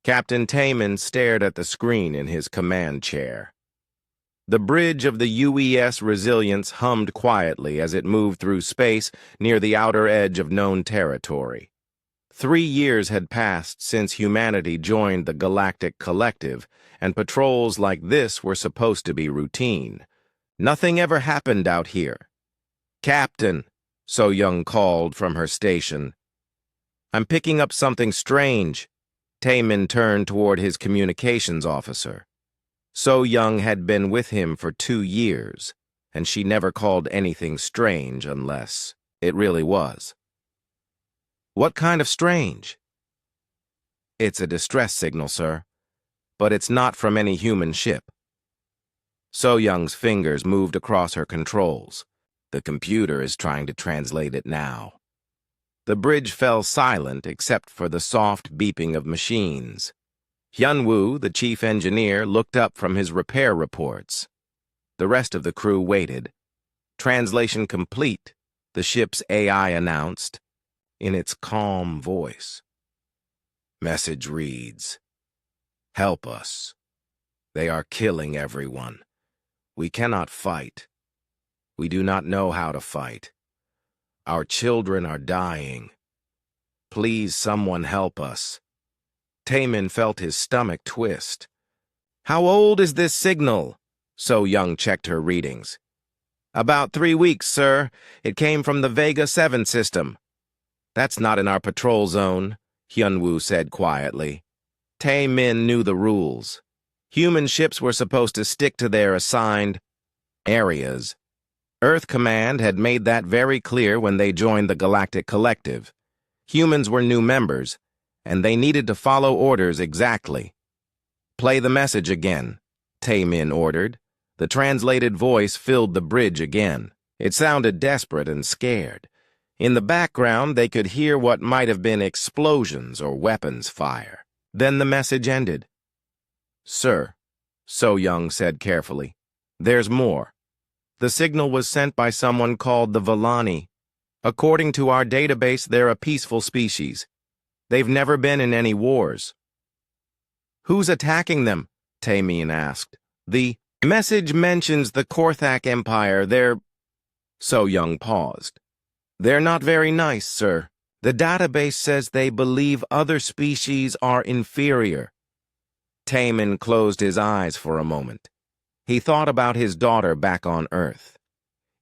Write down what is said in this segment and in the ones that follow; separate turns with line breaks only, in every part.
Captain Taman stared at the screen in his command chair. The bridge of the UES Resilience hummed quietly as it moved through space near the outer edge of known territory. 3 years had passed since humanity joined the Galactic Collective, and patrols like this were supposed to be routine. Nothing ever happened out here. "Captain," So Young called from her station. "I'm picking up something strange." Taman turned toward his communications officer. So Young had been with him for 2 years, and she never called anything strange unless it really was. "What kind of strange?" "It's a distress signal, sir, but it's not from any human ship." So Young's fingers moved across her controls. The computer is trying to translate it now. The bridge fell silent except for the soft beeping of machines. Hyunwoo, the chief engineer, looked up from his repair reports. The rest of the crew waited. "Translation complete," the ship's AI announced, in its calm voice. Message reads, "Help us. They are killing everyone. We cannot fight. We do not know how to fight. Our children are dying. Please, someone help us." Taman felt his stomach twist. "How old is this signal?" So Young checked her readings. "About 3 weeks, sir. It came from the Vega 7 system." "That's not in our patrol zone," Hyunwoo said quietly. Tae-min knew the rules. Human ships were supposed to stick to their assigned areas. Earth Command had made that very clear when they joined the Galactic Collective. Humans were new members, and they needed to follow orders exactly. "Play the message again," Tae-min ordered. The translated voice filled the bridge again. It sounded desperate and scared. In the background, they could hear what might have been explosions or weapons fire. Then the message ended. "Sir," So Young said carefully, "there's more. The signal was sent by someone called the Villani. According to our database, they're a peaceful species. They've never been in any wars." "Who's attacking them?" Tae-min asked. "The message mentions the Korthak Empire. They're—" So Young paused. "They're not very nice, sir. The database says they believe other species are inferior." Tae-min closed his eyes for a moment. He thought about his daughter back on Earth.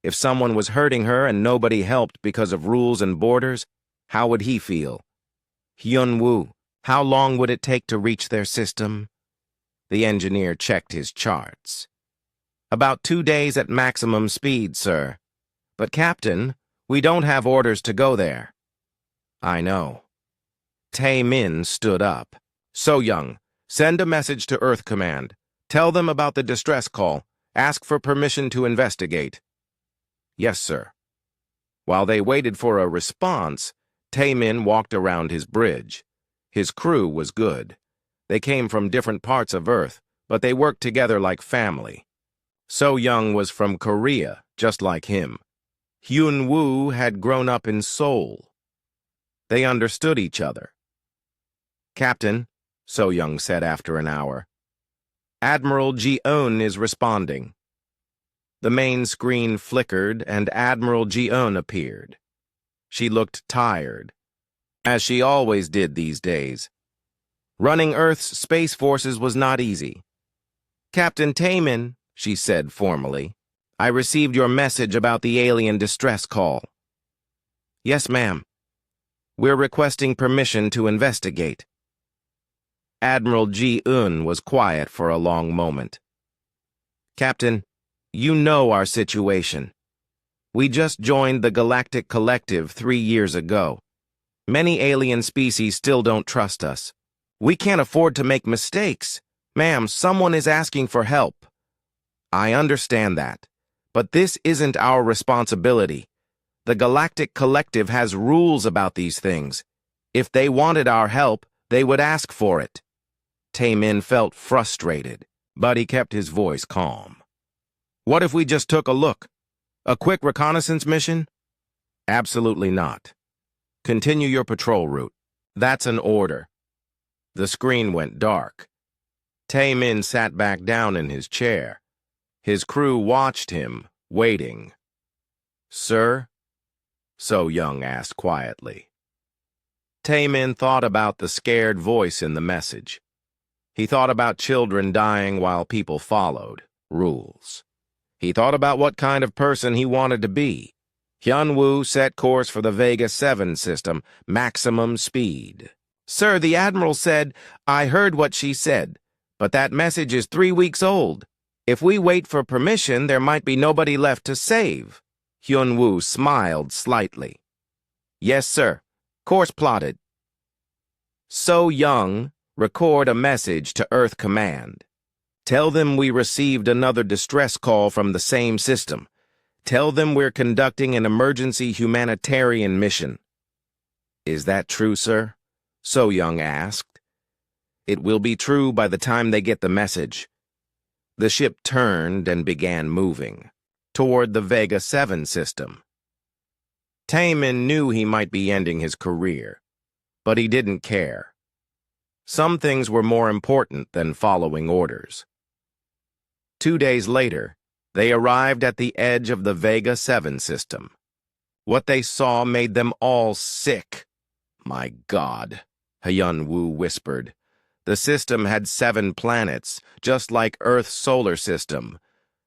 If someone was hurting her and nobody helped because of rules and borders, how would he feel? "Hyunwoo, how long would it take to reach their system?" The engineer checked his charts. "About 2 days at maximum speed, sir. But, Captain, we don't have orders to go there." "I know." Tae-min stood up. "So Young, send a message to Earth Command. Tell them about the distress call. Ask for permission to investigate." "Yes, sir." While they waited for a response, Tae-min walked around his bridge. His crew was good. They came from different parts of Earth, but they worked together like family. So Young was from Korea, just like him. Hyunwoo had grown up in Seoul. They understood each other. "Captain," So Young said after an hour, "Admiral Ji-eun is responding." The main screen flickered and Admiral Ji-eun appeared. She looked tired, as she always did these days. Running Earth's space forces was not easy. "Captain Tae-min," she said formally, "I received your message about the alien distress call." "Yes, ma'am. We're requesting permission to investigate." Admiral Ji-eun was quiet for a long moment. "Captain, you know our situation. We just joined the Galactic Collective 3 years ago. Many alien species still don't trust us. We can't afford to make mistakes. Ma'am, someone is asking for help." "I understand that, but this isn't our responsibility. The Galactic Collective has rules about these things. If they wanted our help, they would ask for it." Tae-min felt frustrated, but he kept his voice calm. "What if we just took a look? A quick reconnaissance mission?" "Absolutely not. Continue your patrol route. That's an order." The screen went dark. Tae-min sat back down in his chair. His crew watched him, waiting. "Sir?" So-young asked quietly. Tae-min thought about the scared voice in the message. He thought about children dying while people followed rules. He thought about what kind of person he wanted to be. Hyun-woo set course for the Vega 7 system, maximum speed. "Sir, the Admiral said, I heard what she said, but that message is 3 weeks old. If we wait for permission, there might be nobody left to save." Hyun-woo smiled slightly. "Yes, sir. Course plotted." So-young, record a message to Earth Command. Tell them we received another distress call from the same system. Tell them we're conducting an emergency humanitarian mission. "Is that true, sir?" So-young asked. "It will be true by the time they get the message." The ship turned and began moving toward the Vega 7 system. Tae-min knew he might be ending his career, but he didn't care. Some things were more important than following orders. 2 days later, they arrived at the edge of the Vega 7 system. What they saw made them all sick. "My God," Hyun-woo whispered. The system had 7 planets, just like Earth's solar system.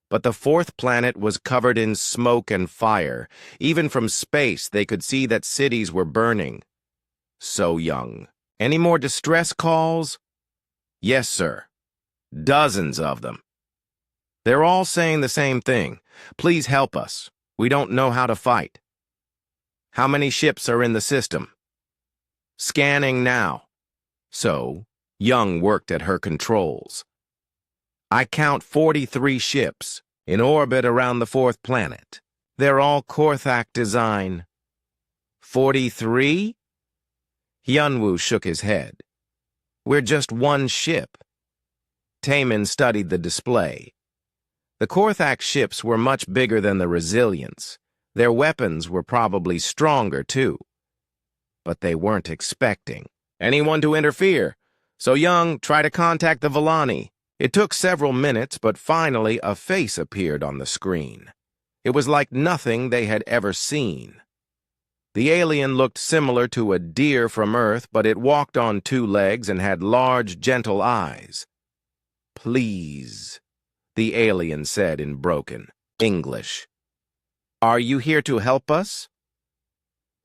But the 4th planet was covered in smoke and fire. Even from space, they could see that cities were burning. So-young. "Any more distress calls?" "Yes, sir. Dozens of them. They're all saying the same thing. Please help us. We don't know how to fight." "How many ships are in the system?" "Scanning now." So, Young worked at her controls. "I count 43 ships in orbit around the 4th planet. They're all Korthak design." 43? Hyun-woo shook his head. "We're just one ship." Tae-min studied the display. The Korthak ships were much bigger than the Resilience. Their weapons were probably stronger, too. But they weren't expecting anyone to interfere. So Young tried to contact the Villani. It took several minutes, but finally a face appeared on the screen. It was like nothing they had ever seen. The alien looked similar to a deer from Earth, but it walked on 2 legs and had large, gentle eyes. "Please," the alien said in broken English. "Are you here to help us?"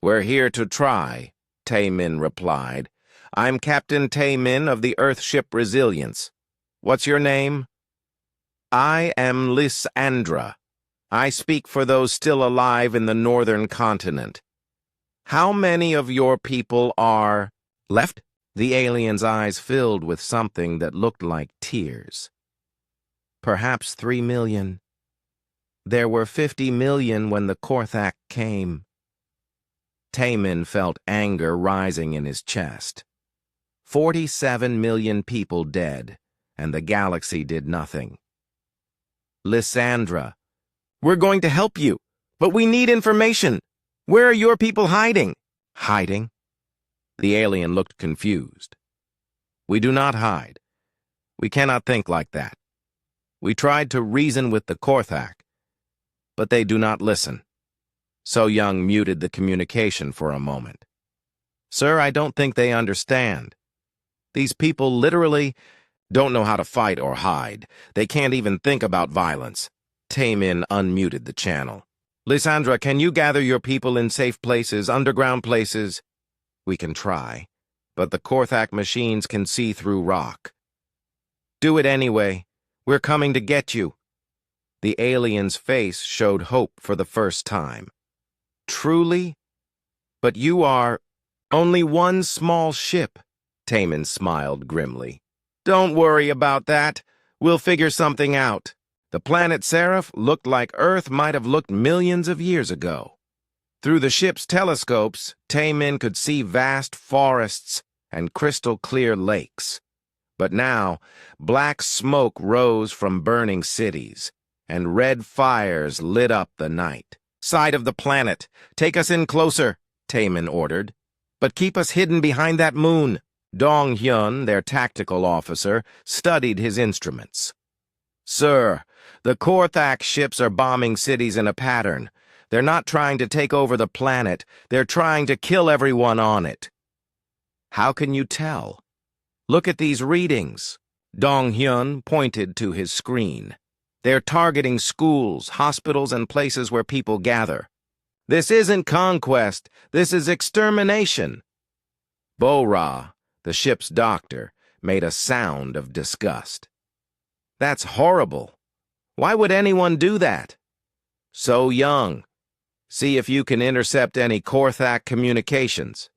"We're here to try," Tae-min replied. "I'm Captain Tae-min of the Earthship Resilience. What's your name?" "I am Lysandra. I speak for those still alive in the northern continent. How many of your people are left?" The alien's eyes filled with something that looked like tears. "Perhaps 3 million. There were 50 million when the Korthak came." Tae-min felt anger rising in his chest. 47 million people dead, and the galaxy did nothing. "Lysandra, we're going to help you, but we need information. Where are your people hiding?" "Hiding?" The alien looked confused. "We do not hide. We cannot think like that. We tried to reason with the Korthak, but they do not listen." So-young muted the communication for a moment. "Sir, I don't think they understand. These people literally don't know how to fight or hide. They can't even think about violence." Tae-min unmuted the channel. "Lysandra, can you gather your people in safe places, underground places?" "We can try, but the Korthak machines can see through rock." "Do it anyway. We're coming to get you." The alien's face showed hope for the first time. "Truly? But you are only one small ship." Tae-min smiled grimly. "Don't worry about that. We'll figure something out. The planet Seraph looked like Earth might have looked millions of years ago." Through the ship's telescopes, Tae-min could see vast forests and crystal-clear lakes. But now, black smoke rose from burning cities, and red fires lit up the night. "Side of the planet. Take us in closer," Tae-min ordered. "But keep us hidden behind that moon." Dong Hyun, their tactical officer, studied his instruments. "Sir, the Korthak ships are bombing cities in a pattern. They're not trying to take over the planet. They're trying to kill everyone on it." "How can you tell?" "Look at these readings." Dong Hyun pointed to his screen. "They're targeting schools, hospitals, and places where people gather. This isn't conquest. This is extermination." Bo-Ra, the ship's doctor, made a sound of disgust. "That's horrible. Why would anyone do that?" "So young. See if you can intercept any Korthak communications,"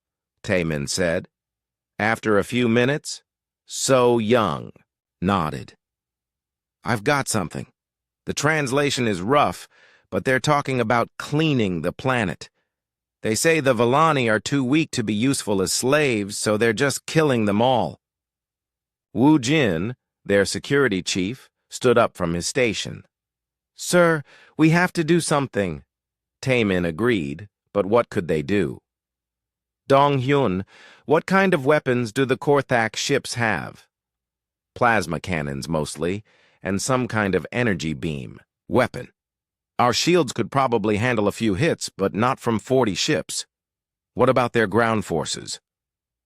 Taemin said. After a few minutes, So Young nodded. "I've got something. The translation is rough, but they're talking about cleaning the planet. They say the Vellani are too weak to be useful as slaves, so they're just killing them all." Wu Jin, their security chief, stood up from his station. "Sir, we have to do something." Taemin agreed, but what could they do? "Dong Hyun, what kind of weapons do the Korthak ships have?" "Plasma cannons, mostly, and some kind of energy beam. Weapon. Our shields could probably handle a few hits, but not from 40 ships. What about their ground forces?"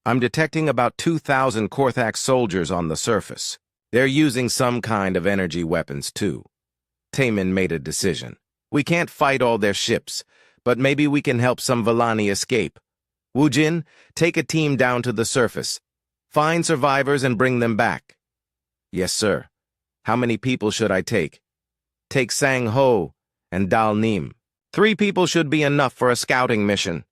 "I'm detecting about 2,000 Korthak soldiers on the surface. They're using some kind of energy weapons, too." Taemin made a decision. "We can't fight all their ships, but maybe we can help some Vellani escape. Wu Jin, take a team down to the surface. Find survivors and bring them back." "Yes, sir. How many people should I take?" "Take Sang Ho and Dal Nim. 3 people should be enough for a scouting mission."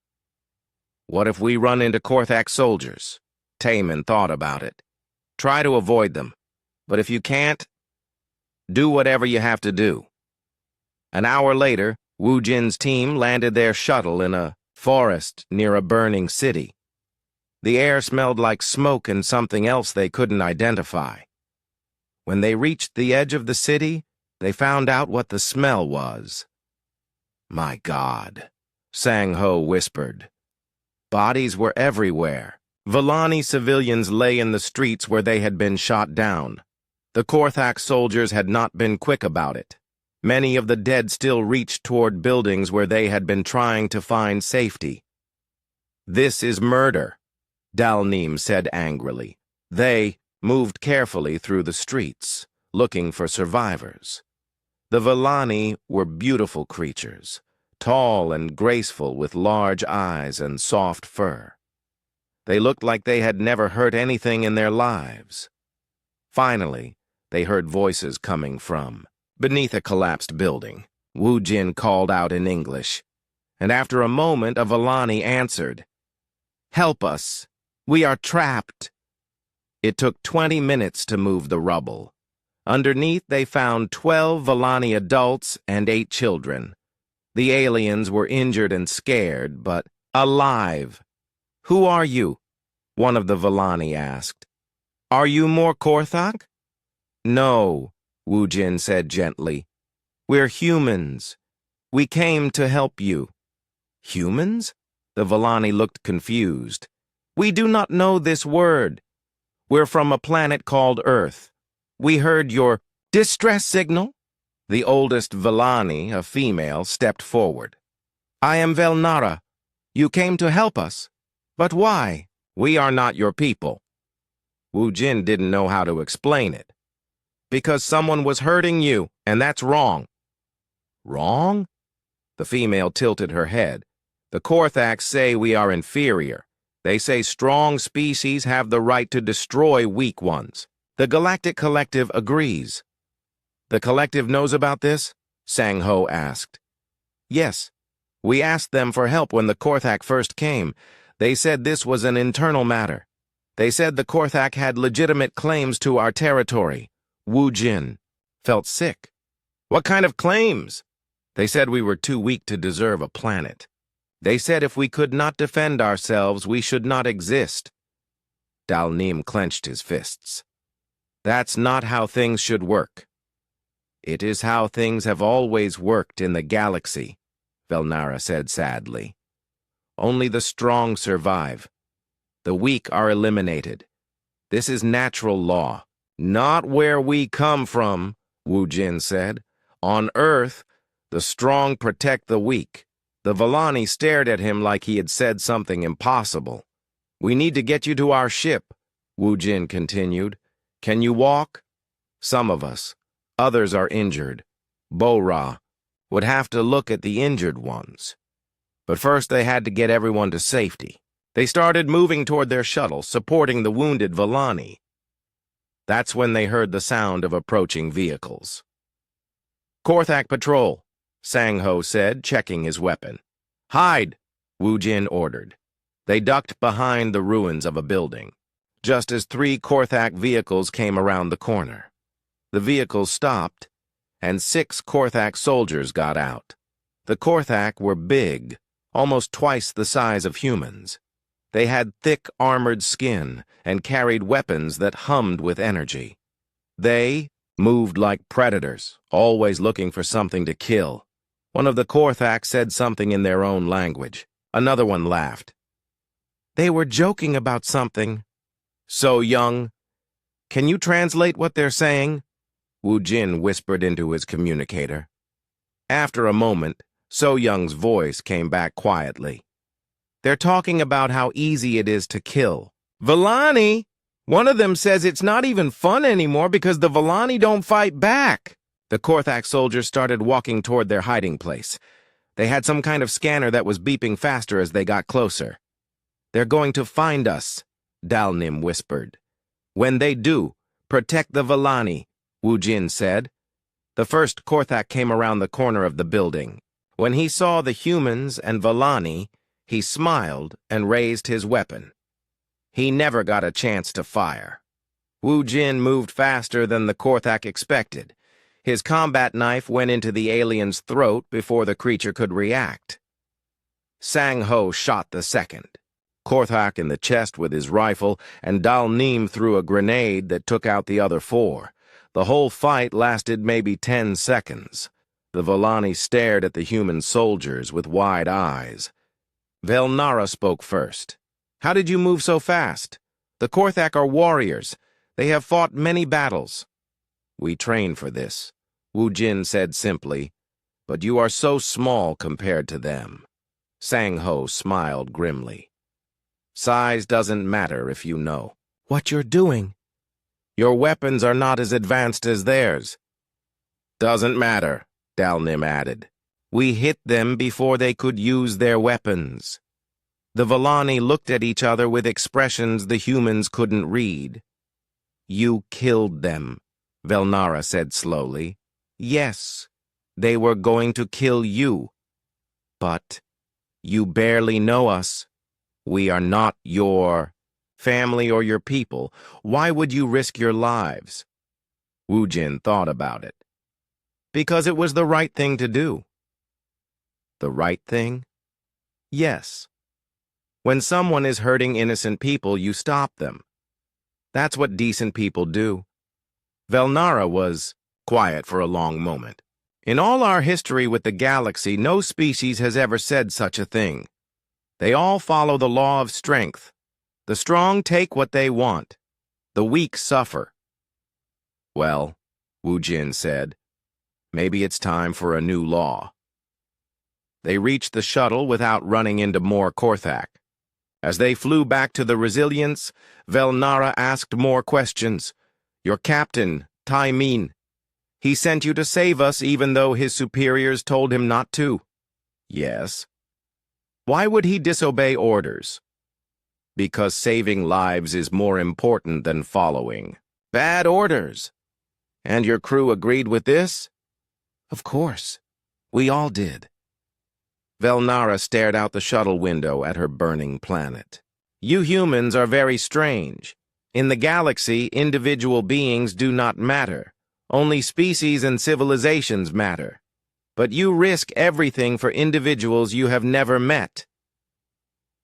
"What if we run into Korthak soldiers?" Taemin thought about it. "Try to avoid them. But if you can't, do whatever you have to do." An hour later, Wu Jin's team landed their shuttle in a forest near a burning city. The air smelled like smoke and something else they couldn't identify. When they reached the edge of the city, they found out what the smell was. "My God," Sang Ho whispered. Bodies were everywhere. Vellani civilians lay in the streets where they had been shot down. The Korthak soldiers had not been quick about it. Many of the dead still reached toward buildings where they had been trying to find safety. "This is murder," Dal Nim said angrily. They moved carefully through the streets, looking for survivors. The Vellani were beautiful creatures, tall and graceful with large eyes and soft fur. They looked like they had never hurt anything in their lives. Finally, they heard voices coming from beneath a collapsed building. Wu Jin called out in English, and after a moment a Vellani answered. "Help us! We are trapped!" It took 20 minutes to move the rubble. Underneath they found 12 Vellani adults and 8 children. The aliens were injured and scared, but alive. "Who are you?" one of the Vellani asked. "Are you more Korthak?" "No," Wu Jin said gently. "We're humans. We came to help you." "Humans?" The Vellani looked confused. "We do not know this word. We're from a planet called Earth. We heard your distress signal." The oldest Vellani, a female, stepped forward. "I am Velnara. You came to help us. But why?" "We are not your people." Wu Jin didn't know how to explain it. "Because someone was hurting you, and that's wrong." "Wrong?" The female tilted her head. "The Korthaks say we are inferior. They say strong species have the right to destroy weak ones. The Galactic Collective agrees." "The Collective knows about this?" Sang Ho asked. "Yes. We asked them for help when the Korthak first came. They said this was an internal matter. They said the Korthak had legitimate claims to our territory." Wu Jin felt sick. "What kind of claims?" "They said we were too weak to deserve a planet. They said if we could not defend ourselves, we should not exist." Dal Nim clenched his fists. "That's not how things should work." "It is how things have always worked in the galaxy," Velnara said sadly. "Only the strong survive. The weak are eliminated. This is natural law. Not where we come from, Wu Jin said. On Earth, the strong protect the weak. The Vellani stared at him like he had said something impossible. We need to get you to our ship, Wu Jin continued. Can you walk? Some of us. Others are injured. Bo-Ra would have to look at the injured ones. But first they had to get everyone to safety. They started moving toward their shuttle, supporting the wounded Vellani. That's when they heard the sound of approaching vehicles. Korthak Patrol, Sang-Ho said, checking his weapon. Hide, Wu Jin ordered. They ducked behind the ruins of a building, just as 3 Korthak vehicles came around the corner. The vehicles stopped, and 6 Korthak soldiers got out. The Korthak were big, almost twice the size of humans. They had thick, armored skin and carried weapons that hummed with energy. They moved like predators, always looking for something to kill. One of the Korthak said something in their own language. Another one laughed. They were joking about something. So young. Can you translate what they're saying? Wu Jin whispered into his communicator. After a moment, So Young's voice came back quietly. They're talking about how easy it is to kill. Vellani! One of them says it's not even fun anymore because the Vellani don't fight back. The Korthak soldiers started walking toward their hiding place. They had some kind of scanner that was beeping faster as they got closer. They're going to find us, Dalnim whispered. When they do, protect the Vellani, Wu Jin said. The first Korthak came around the corner of the building. When he saw the humans and Vellani, he smiled and raised his weapon. He never got a chance to fire. Wu Jin moved faster than the Korthak expected. His combat knife went into the alien's throat before the creature could react. Sang-Ho shot the second. Korthak in the chest with his rifle, and Dalnim threw a grenade that took out the other 4. The whole fight lasted maybe 10 seconds. The Vellani stared at the human soldiers with wide eyes. Velnara spoke first. How did you move so fast? The Korthak are warriors. They have fought many battles. We train for this, Wu Jin said simply, but you are so small compared to them. Sang-Ho smiled grimly. Size doesn't matter if you know what you're doing. Your weapons are not as advanced as theirs. Doesn't matter, Dalnim added. We hit them before they could use their weapons. The Vellani looked at each other with expressions the humans couldn't read. You killed them, Velnara said slowly. Yes, they were going to kill you. But you barely know us. We are not your family or your people. Why would you risk your lives? Wu Jin thought about it. Because it was the right thing to do. The right thing? Yes. When someone is hurting innocent people, you stop them. That's what decent people do. Velnara was quiet for a long moment. In all our history with the galaxy, no species has ever said such a thing. They all follow the law of strength. The strong take what they want. The weak suffer. Well, Wu Jin said, maybe it's time for a new law. They reached the shuttle without running into more Korthak. As they flew back to the Resilience, Velnara asked more questions. Your captain, Tai Min, he sent you to save us even though his superiors told him not to. Yes. Why would he disobey orders? Because saving lives is more important than following bad orders. And your crew agreed with this? Of course. We all did. Velnara stared out the shuttle window at her burning planet. You humans are very strange. In the galaxy, individual beings do not matter. Only species and civilizations matter. But you risk everything for individuals you have never met.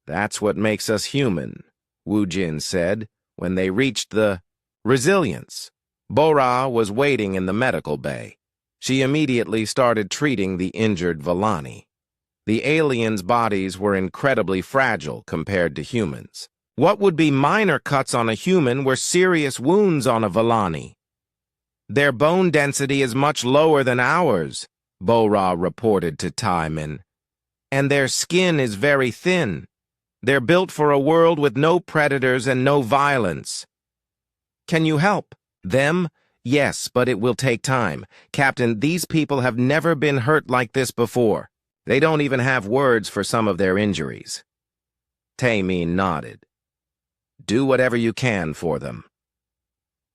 That's what makes us human, Wu Jin said, when they reached the Resilience. Bo-Ra was waiting in the medical bay. She immediately started treating the injured Vellani. The aliens' bodies were incredibly fragile compared to humans. What would be minor cuts on a human were serious wounds on a Volani. Their bone density is much lower than ours, Bora reported to Taiman. And their skin is very thin. They're built for a world with no predators and no violence. Can you help? Them? Yes, but it will take time. Captain, these people have never been hurt like this before. They don't even have words for some of their injuries. Taimin nodded. Do whatever you can for them.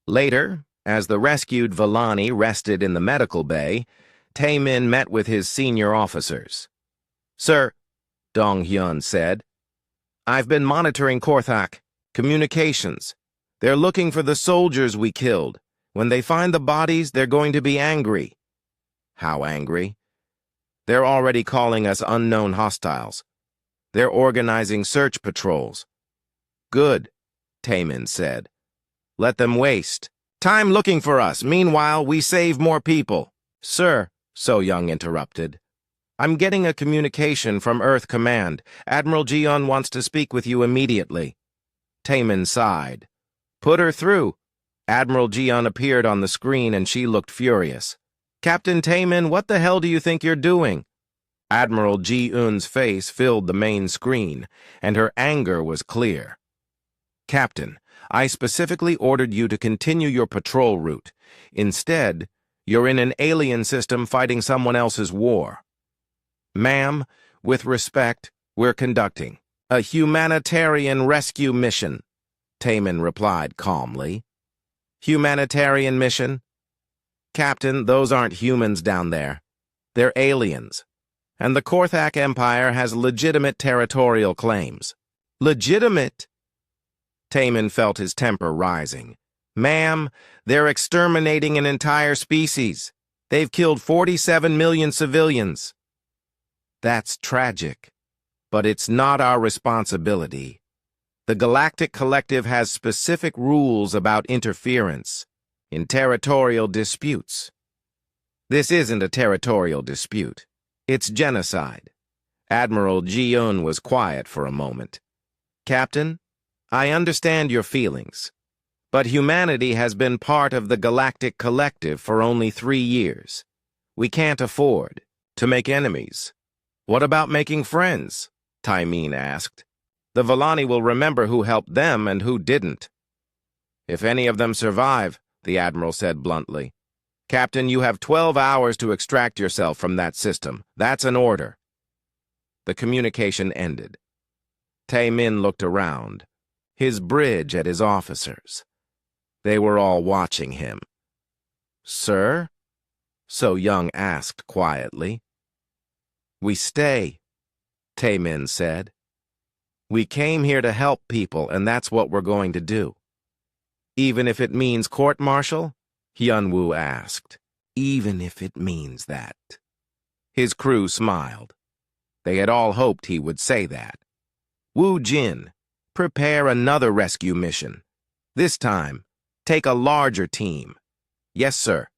Later, as the rescued Volani rested in the medical bay, Taimin met with his senior officers. Sir, Dong-hyun said, I've been monitoring Korthak. Communications. They're looking for the soldiers we killed. When they find the bodies, they're going to be angry. How angry? They're already calling us unknown hostiles. They're organizing search patrols. Good, Taimin said. Let them waste. Time looking for us. Meanwhile, we save more people. Sir, So-young interrupted. I'm getting a communication from Earth Command. Admiral Jion wants to speak with you immediately. Taimin sighed. Put her through. Admiral Jion appeared on the screen and she looked furious. Captain Taimin, what the hell do you think you're doing? Admiral Ji-eun's face filled the main screen, and her anger was clear. Captain, I specifically ordered you to continue your patrol route. Instead, you're in an alien system fighting someone else's war. Ma'am, with respect, we're conducting a humanitarian rescue mission, Taimin replied calmly. Humanitarian mission? Captain, those aren't humans down there. They're aliens. And the Korthak Empire has legitimate territorial claims. Legitimate? Taimin felt his temper rising. Ma'am, they're exterminating an entire species. They've killed 47 million civilians. That's tragic, but it's not our responsibility. The Galactic Collective has specific rules about interference in territorial disputes. This isn't a territorial dispute. It's genocide. Admiral Ji-eun was quiet for a moment. Captain, I understand your feelings, but humanity has been part of the Galactic Collective for only 3 years. We can't afford to make enemies. What about making friends? Taimin asked. The Volani will remember who helped them and who didn't. If any of them survive, the Admiral said bluntly. Captain, you have 12 hours to extract yourself from that system. That's an order. The communication ended. Taimin looked around, his bridge at his officers. They were all watching him. Sir? So-young asked quietly. We stay, Taimin said. We came here to help people, and that's what we're going to do. Even if it means court-martial? Hyun-woo asked. Even if it means that. His crew smiled. They had all hoped he would say that. Woo Jin, prepare another rescue mission. This time, take a larger team. Yes, sir.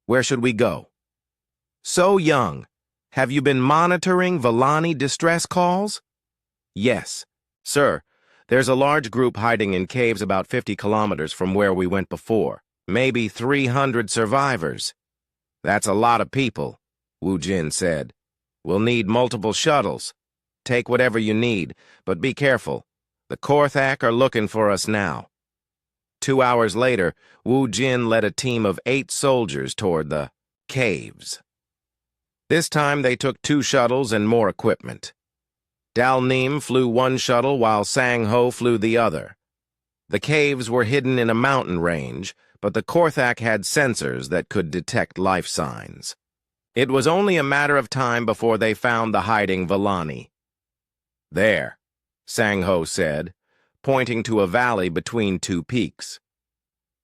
Where should we go? So-young, have you been monitoring Volani distress calls? Yes, sir. There's a large group hiding in caves about 50 kilometers from where we went before. Maybe 300 survivors. That's a lot of people, Woo Jin said. We'll need multiple shuttles. Take whatever you need, but be careful. The Korthak are looking for us now. 2 hours later, Woo Jin led a team of 8 soldiers toward the caves. This time they took 2 shuttles and more equipment. Dalneem flew one shuttle while Sang-ho flew the other. The caves were hidden in a mountain range, but the Korthak had sensors that could detect life signs. It was only a matter of time before they found the hiding Volani. There, Sang-ho said, pointing to a valley between 2 peaks.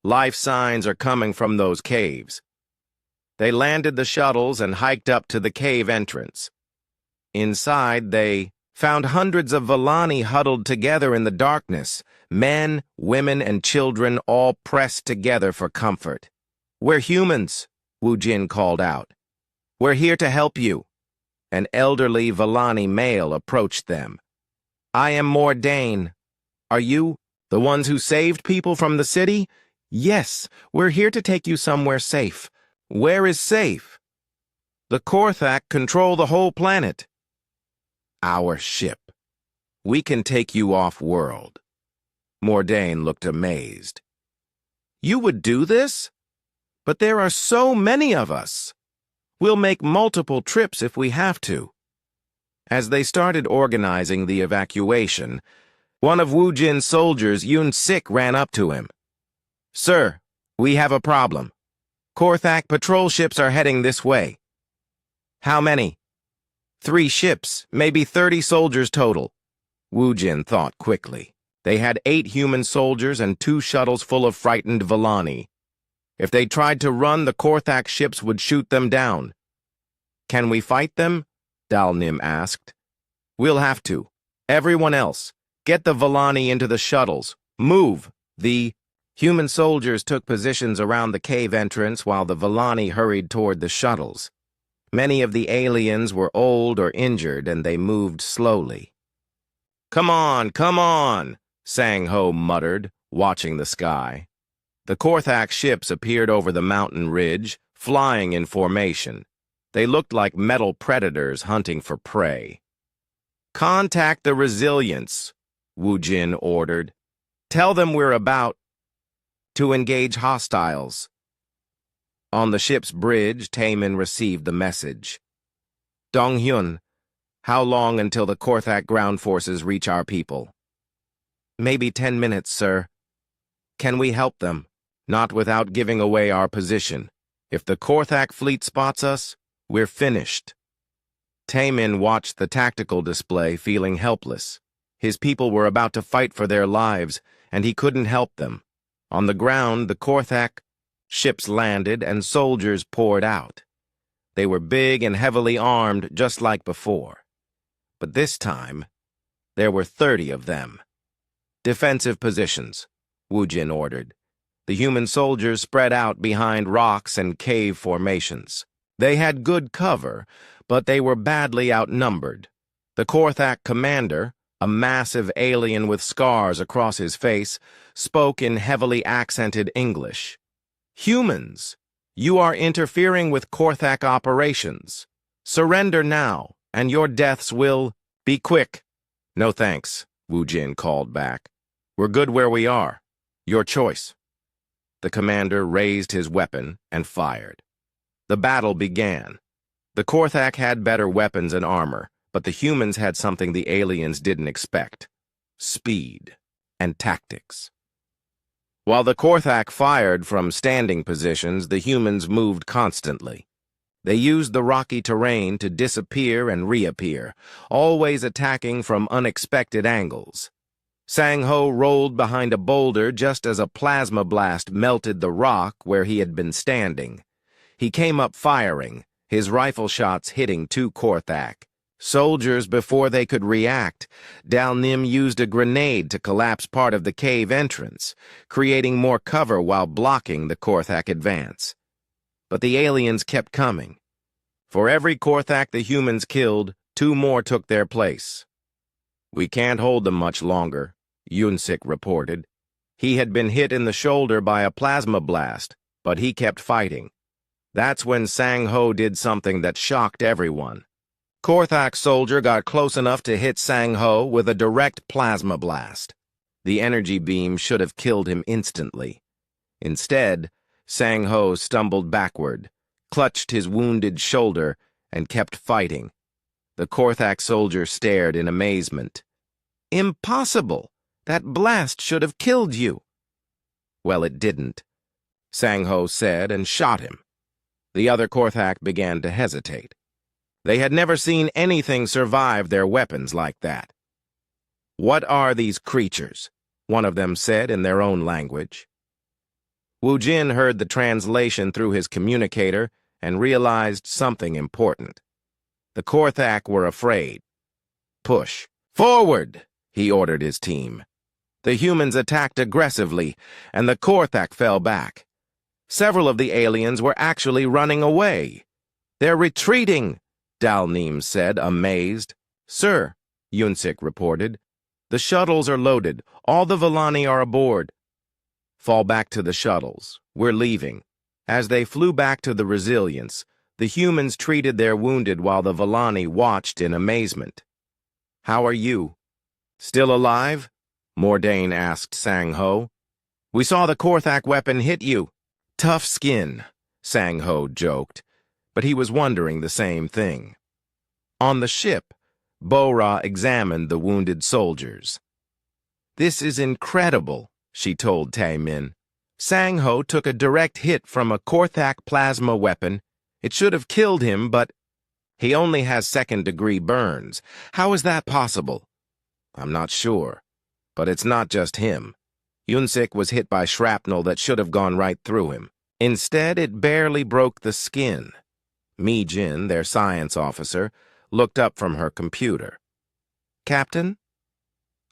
Life signs are coming from those caves. They landed the shuttles and hiked up to the cave entrance. Inside, they found hundreds of Volani huddled together in the darkness, men, women, and children all pressed together for comfort. We're humans, Woo Jin called out. We're here to help you. An elderly Volani male approached them. I am Mordain. Are you the ones who saved people from the city? Yes, we're here to take you somewhere safe. Where is safe? The Korthak control the whole planet. Our ship. We can take you off-world. Mordain looked amazed. You would do this? But there are so many of us. We'll make multiple trips if we have to. As they started organizing the evacuation, one of Wu Jin's soldiers, Yun Sik, ran up to him. Sir, we have a problem. Korthak patrol ships are heading this way. How many? 3 ships, maybe 30 soldiers total. Wu Jin thought quickly. They had 8 human soldiers and 2 shuttles full of frightened Villani. If they tried to run, the Korthak ships would shoot them down. Can we fight them? Dalnim asked. We'll have to. Everyone else, get the Villani into the shuttles. Move! The human soldiers took positions around the cave entrance while the Villani hurried toward the shuttles. Many of the aliens were old or injured, and they moved slowly. Come on, Sang-Ho muttered, watching the sky. The Korthak ships appeared over the mountain ridge, flying in formation. They looked like metal predators hunting for prey. Contact the Resilience, Wu Jin ordered. Tell them we're about to engage hostiles. On the ship's bridge, Taemin received the message. Dong-hyun, how long until the Korthak ground forces reach our people? Maybe 10 minutes, sir. Can we help them? Not without giving away our position. If the Korthak fleet spots us, we're finished. Taemin watched the tactical display, feeling helpless. His people were about to fight for their lives, and he couldn't help them. On the ground, the Korthak ships landed and soldiers poured out. They were big and heavily armed, just like before. But this time, there were 30 of them. Defensive positions, Wu Jin ordered. The human soldiers spread out behind rocks and cave formations. They had good cover, but they were badly outnumbered. The Korthak commander, a massive alien with scars across his face, spoke in heavily accented English. Humans, you are interfering with Korthak operations. Surrender now, and your deaths will be quick. No thanks, Wu Jin called back. We're good where we are. Your choice. The commander raised his weapon and fired. The battle began. The Korthak had better weapons and armor, but the humans had something the aliens didn't expect: speed and tactics. While the Korthak fired from standing positions, the humans moved constantly. They used the rocky terrain to disappear and reappear, always attacking from unexpected angles. Sang-Ho rolled behind a boulder just as a plasma blast melted the rock where he had been standing. He came up firing, his rifle shots hitting 2 Korthak. Soldiers, before they could react, Dalnim used a grenade to collapse part of the cave entrance, creating more cover while blocking the Korthak advance. But the aliens kept coming. For every Korthak the humans killed, 2 more took their place. We can't hold them much longer, Yunsik reported. He had been hit in the shoulder by a plasma blast, but he kept fighting. That's when Sang-Ho did something that shocked everyone. Korthak soldier got close enough to hit Sang-Ho with a direct plasma blast. The energy beam should have killed him instantly. Instead, Sang-Ho stumbled backward, clutched his wounded shoulder, and kept fighting. The Korthak soldier stared in amazement. Impossible! That blast should have killed you. Well, it didn't, Sang-Ho said and shot him. The other Korthak began to hesitate. They had never seen anything survive their weapons like that. What are these creatures? One of them said in their own language. Wu Jin heard the translation through his communicator and realized something important. The Korthak were afraid. Push. Forward, he ordered his team. The humans attacked aggressively, and the Korthak fell back. Several of the aliens were actually running away. They're retreating, Dalnim said, amazed. Sir, Yunsik reported, The shuttles are loaded. All the Villani are aboard. Fall back to the shuttles. We're leaving. As they flew back to the Resilience, the humans treated their wounded while the Villani watched in amazement. How are you? Still alive? Mordain asked Sang-Ho. We saw the Korthak weapon hit you. Tough skin, Sang-Ho joked, but he was wondering the same thing. On the ship, Bo-Ra examined the wounded soldiers. This is incredible, she told Tae-Min. Sang-Ho took a direct hit from a Korthak plasma weapon. It should have killed him, but he only has second-degree burns. How is that possible? I'm not sure, but it's not just him. Yunsik was hit by shrapnel that should have gone right through him. Instead, it barely broke the skin. Mi-Jin, their science officer, looked up from her computer. Captain,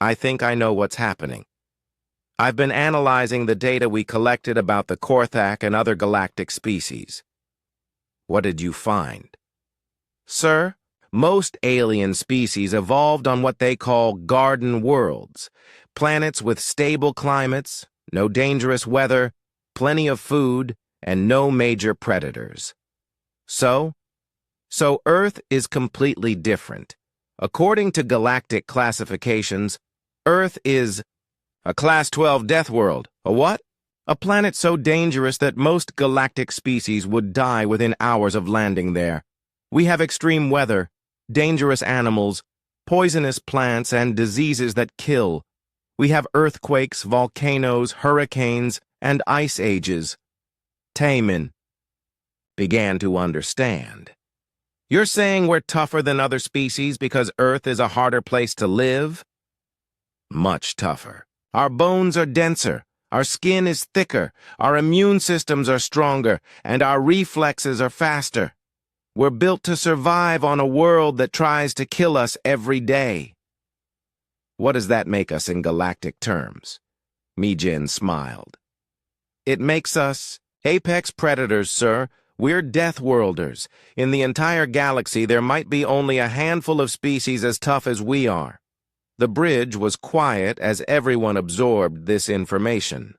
I think I know what's happening. I've been analyzing the data we collected about the Korthak and other galactic species. What did you find? Sir, most alien species evolved on what they call garden worlds, planets with stable climates, no dangerous weather, plenty of food, and no major predators. So Earth is completely different. According to galactic classifications, Earth is a Class 12 Deathworld. A what? A planet so dangerous that most galactic species would die within hours of landing there. We have extreme weather, dangerous animals, poisonous plants, and diseases that kill. We have earthquakes, volcanoes, hurricanes, and ice ages. Tae-Min began to understand. You're saying we're tougher than other species because Earth is a harder place to live? Much tougher. Our bones are denser, our skin is thicker, our immune systems are stronger, and our reflexes are faster. We're built to survive on a world that tries to kill us every day. What does that make us in galactic terms? Mi-Jin smiled. It makes us apex predators, sir. We're deathworlders. In the entire galaxy, there might be only a handful of species as tough as we are. The bridge was quiet as everyone absorbed this information.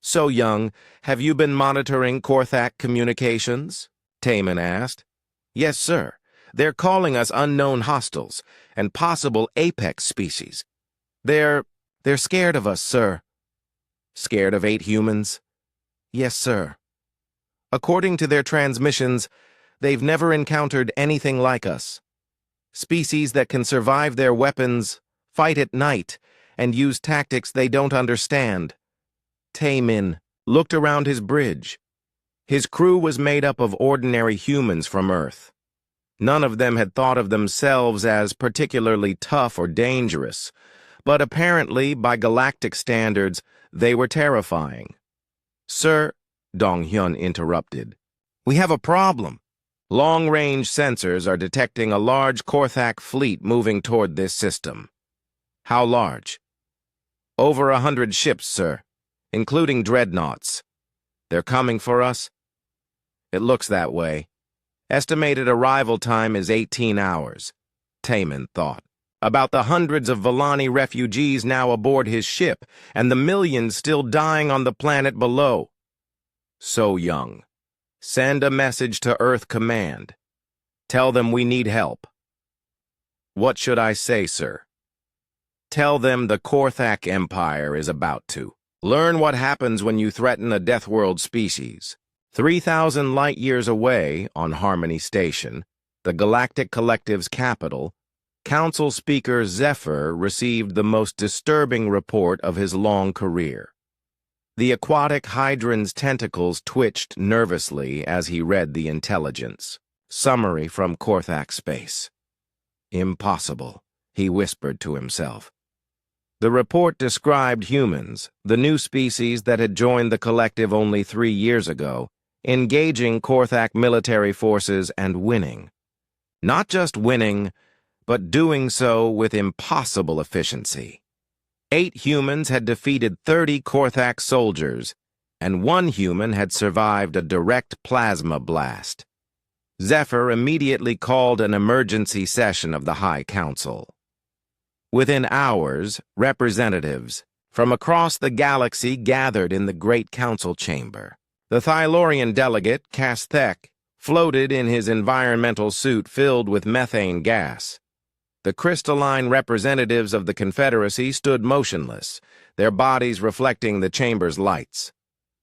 So, Young, have you been monitoring Korthak communications? Tae-Min asked. Yes, sir. They're calling us unknown hostiles and possible apex species. They're scared of us, sir. Scared of 8 humans? Yes, sir. According to their transmissions, they've never encountered anything like us. Species that can survive their weapons, fight at night, and use tactics they don't understand. Tae-Min looked around his bridge. His crew was made up of ordinary humans from Earth. None of them had thought of themselves as particularly tough or dangerous, but apparently, by galactic standards, they were terrifying. Sir, Dong-Hyun interrupted, we have a problem. Long-range sensors are detecting a large Korthak fleet moving toward this system. How large? Over 100 ships, sir, including dreadnoughts. They're coming for us? It looks that way. Estimated arrival time is 18 hours, Tae-Min thought. About the hundreds of Villani refugees now aboard his ship, and the millions still dying on the planet below. So Young, send a message to Earth Command. Tell them we need help. What should I say, sir? Tell them the Korthak Empire is about to. Learn what happens when you threaten a Deathworld species. 3,000 light-years away, on Harmony Station, the Galactic Collective's capital, Council Speaker Zephyr received the most disturbing report of his long career. The aquatic hydran's tentacles twitched nervously as he read the intelligence. Summary from Korthak space. Impossible, he whispered to himself. The report described humans, the new species that had joined the collective only 3 years ago, engaging Korthak military forces and winning. Not just winning, but doing so with impossible efficiency. 8 humans had defeated 30 Korthak soldiers, and 1 human had survived a direct plasma blast. Zephyr immediately called an emergency session of the High Council. Within hours, representatives from across the galaxy gathered in the Great Council Chamber. The Thylorian delegate, Casthek, floated in his environmental suit filled with methane gas. The crystalline representatives of the Confederacy stood motionless, their bodies reflecting the chamber's lights.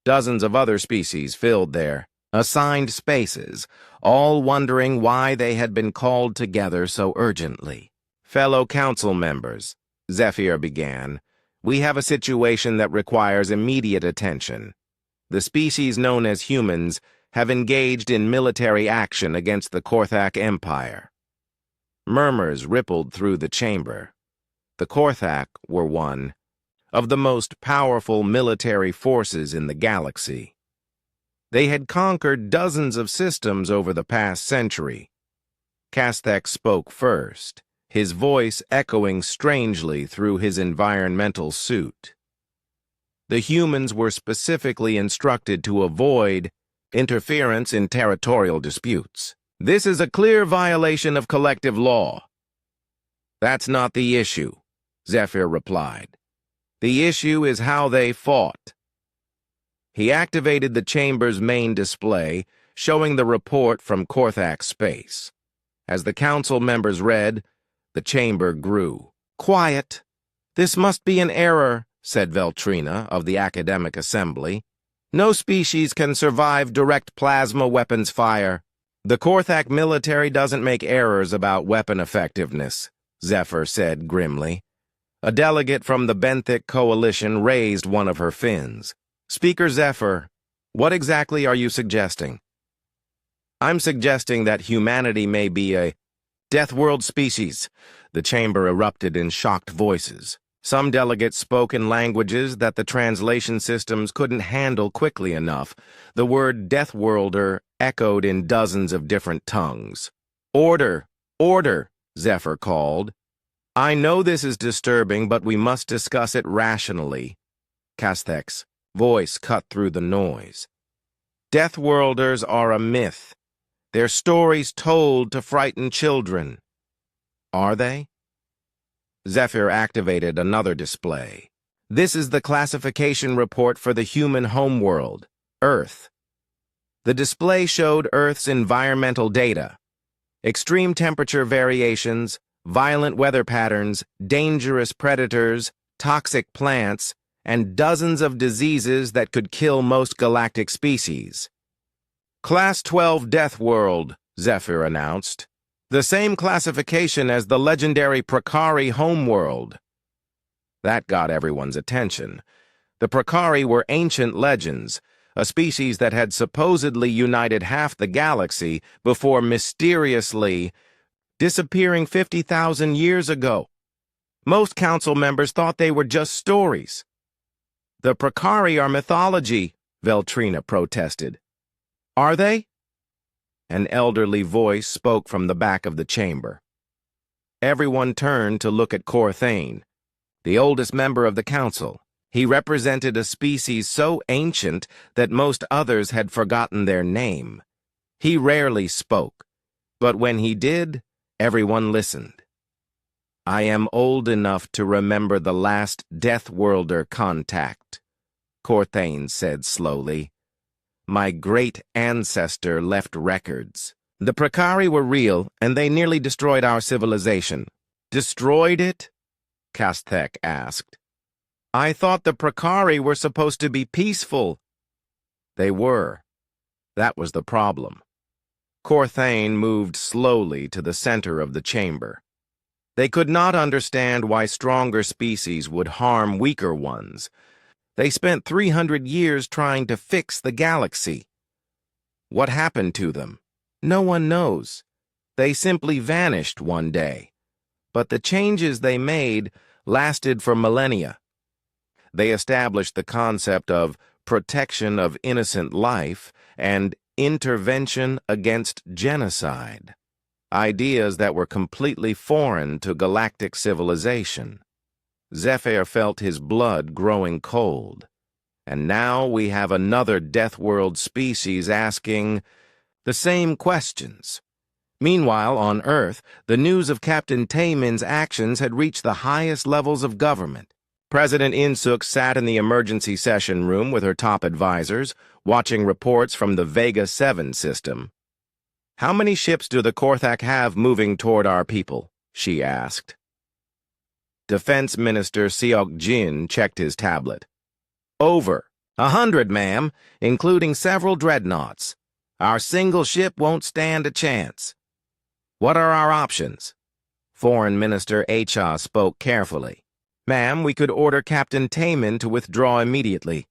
Dozens of other species filled their assigned spaces, all wondering why they had been called together so urgently. Fellow council members, Zephyr began, we have a situation that requires immediate attention. The species known as humans have engaged in military action against the Korthak Empire. Murmurs rippled through the chamber. The Korthak were one of the most powerful military forces in the galaxy. They had conquered dozens of systems over the past century. Casthek spoke first, his voice echoing strangely through his environmental suit. The humans were specifically instructed to avoid interference in territorial disputes. This is a clear violation of collective law. That's not the issue, Zephyr replied. The issue is how they fought. He activated the chamber's main display, showing the report from Korthak space. As the council members read, the chamber grew. Quiet. This must be an error, said Veltrina of the Academic Assembly. No species can survive direct plasma weapons fire. The Korthak military doesn't make errors about weapon effectiveness, Zephyr said grimly. A delegate from the Benthic Coalition raised one of her fins. Speaker Zephyr, what exactly are you suggesting? I'm suggesting that humanity may be a deathworld species. The chamber erupted in shocked voices. Some delegates spoke in languages that the translation systems couldn't handle quickly enough. The word deathworlder echoed in dozens of different tongues. Order! Order! Zephyr called. I know this is disturbing, but we must discuss it rationally. Casthek's voice cut through the noise. Deathworlders are a myth. They're stories told to frighten children. Are they? Zephyr activated another display. This is the classification report for the human homeworld, Earth. The display showed Earth's environmental data. Extreme temperature variations, violent weather patterns, dangerous predators, toxic plants, and dozens of diseases that could kill most galactic species. Class 12 Deathworld, Zephyr announced. The same classification as the legendary Prakari homeworld. That got everyone's attention. The Prakari were ancient legends, a species that had supposedly united half the galaxy before mysteriously disappearing 50,000 years ago. Most council members thought they were just stories. The Prakari are mythology, Veltrina protested. Are they? An elderly voice spoke from the back of the chamber. Everyone turned to look at Korthane, the oldest member of the council. He represented a species so ancient that most others had forgotten their name. He rarely spoke, but when he did, everyone listened. I am old enough to remember the last Deathworlder contact, Korthane said slowly. My great ancestor left records. The Prakari were real, and they nearly destroyed our civilization. Destroyed it? Casthek asked. I thought the Prakari were supposed to be peaceful. They were. That was the problem. Korthane moved slowly to the center of the chamber. They could not understand why stronger species would harm weaker ones. They spent 300 years trying to fix the galaxy. What happened to them? No one knows. They simply vanished one day. But the changes they made lasted for millennia. They established the concept of protection of innocent life and intervention against genocide, ideas that were completely foreign to galactic civilization. Zephyr felt his blood growing cold. And now we have another Deathworld species asking the same questions. Meanwhile, on Earth, the news of Captain Taemin's actions had reached the highest levels of government. President In-suk sat in the emergency session room with her top advisors, watching reports from the Vega 7 system. "How many ships do the Korthak have moving toward our people?" she asked. Defense Minister Seok-jin checked his tablet. "Over 100, ma'am, including several dreadnoughts. Our single ship won't stand a chance." "What are our options?" Foreign Minister Acha spoke carefully. "Ma'am, we could order Captain Taemin to withdraw immediately.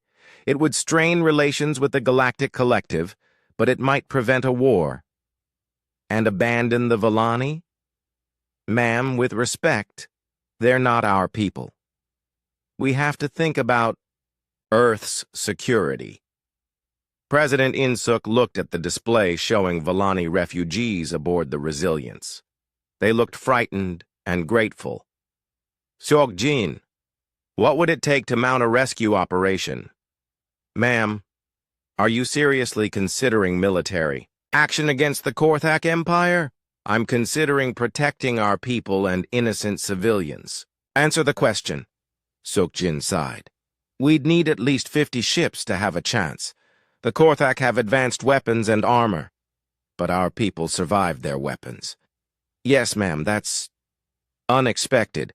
It would strain relations with the Galactic Collective, but it might prevent a war." "And abandon the Vellani?" "Ma'am, with respect, they're not our people. We have to think about Earth's security." President In-suk looked at the display showing Vellani refugees aboard the Resilience. They looked frightened and grateful. "Seok-jin, what would it take to mount a rescue operation?" "Ma'am, are you seriously considering military action against the Korthak Empire? I'm considering protecting our people and innocent civilians." "Answer the question." Seok-jin sighed. "We'd need at least 50 ships to have a chance. The Korthak have advanced weapons and armor, but our people survived their weapons." "Yes, ma'am, that's unexpected.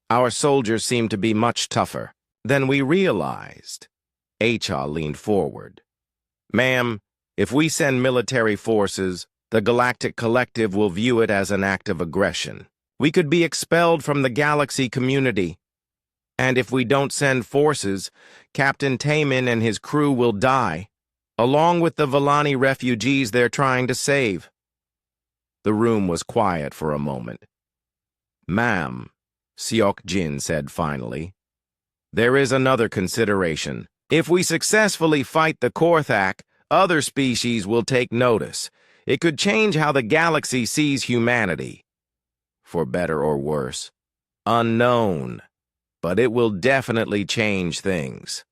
Our soldiers seem to be much tougher than we realized." Acha leaned forward. "Ma'am, if we send military forces, the Galactic Collective will view it as an act of aggression. We could be expelled from the galaxy community. And if we don't send forces, Captain Taemin and his crew will die, along with the Vellani refugees they're trying to save." The room was quiet for a moment. "Ma'am," Seok-jin said finally, "there is another consideration. If we successfully fight the Korthak, other species will take notice. It could change how the galaxy sees humanity. For better or worse. Unknown. But it will definitely change things."